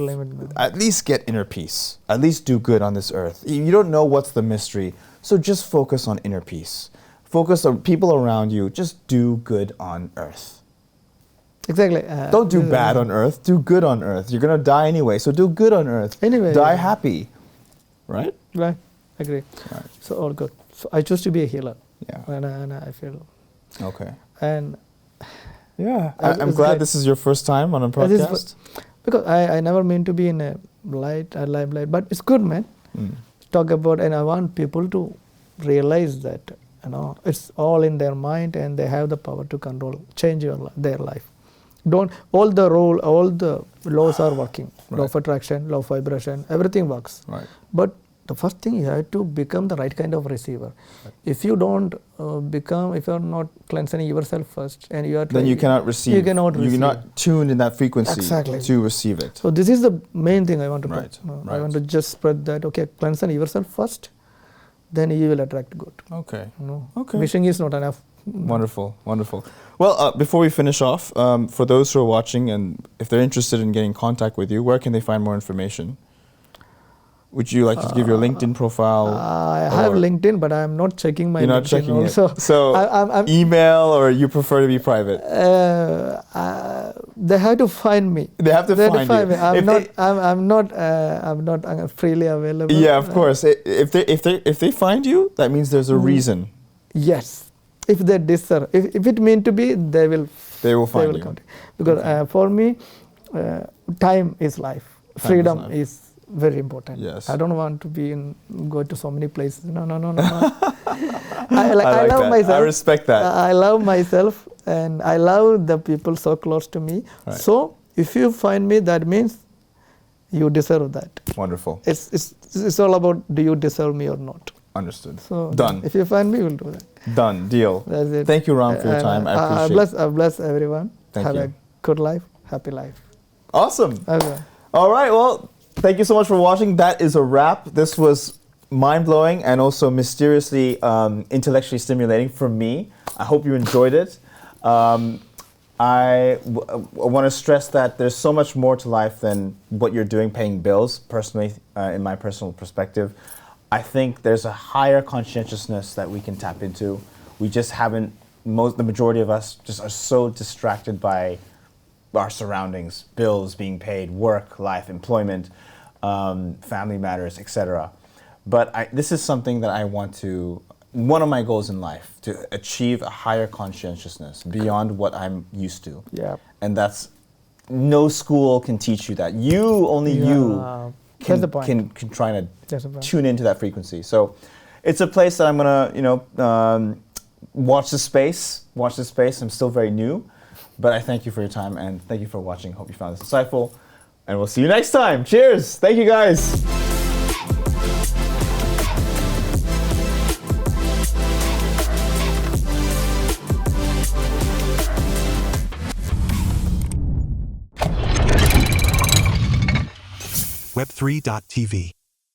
At least get inner peace. At least do good on this earth. You don't know what's the mystery, so just focus on inner peace. Focus on people around you. Just do good on earth. Exactly. Don't do bad on earth. Do good on earth. You're going to die anyway, so do good on earth. Anyway. Die happy. Right? Right. Agree. Right. So all good. So I choose to be a healer. Yeah. And I feel. Okay. And yeah. I'm glad this is your first time on a podcast. Because I never mean to be in a limelight, but it's good, man. Talk about, and I want people to realize that, it's all in their mind and they have the power to control, change their life. All the laws are working. Law of attraction, law of vibration, everything works. Right. But the first thing, you have to become the right kind of receiver. Right. If you don't if you are not cleansing yourself first, and you are then you cannot receive. You cannot receive. You're not tuned in that frequency to receive it. So this is the main thing I want to right. I want to just spread that. Okay, cleansing yourself first, then you will attract good. Okay. Okay. Wishing is not enough. Wonderful, wonderful. Well, before we finish off, for those who are watching and if they're interested in getting in contact with you, where can they find more information? Would you like to give your LinkedIn profile? I have LinkedIn, but I'm not checking my You're not LinkedIn checking also. it. So I'm email, or you prefer to be private? they have to find me. They have to find me. you. I'm not freely available. Yeah, of course. If they find you, that means there's a reason. Yes. If they deserve, if it meant to be, they will find you. come to. Because for me, time is life. Freedom is very important. Yes. I don't want to go to so many places. No. I love myself. I respect that. I love myself, and I love the people so close to me. Right. So if you find me, that means you deserve that. Wonderful. It's all about, do you deserve me or not? Understood. So done. If you find me, we'll do that. Done. Deal. That's it. Thank you, Ram, for your time. I appreciate it. I bless everyone. Have a good life, happy life. Awesome. Okay. All right. Well, thank you so much for watching. That is a wrap. This was mind-blowing and also mysteriously intellectually stimulating for me. I hope you enjoyed it. I want to stress that there's so much more to life than what you're doing, paying bills. Personally, in my personal perspective, I think there's a higher conscientiousness that we can tap into. We just haven't, the majority of us just are so distracted by our surroundings, bills being paid, work, life, employment, family matters, etc. But this is something that I want to, one of my goals in life, to achieve a higher conscientiousness beyond what I'm used to. Yeah. And that's, no school can teach you that. You can try to tune into that frequency. So it's a place that I'm gonna, watch the space. I'm still very new, but I thank you for your time and thank you for watching. Hope you found this insightful, and we'll see you next time. Cheers. Thank you, guys. Web3.tv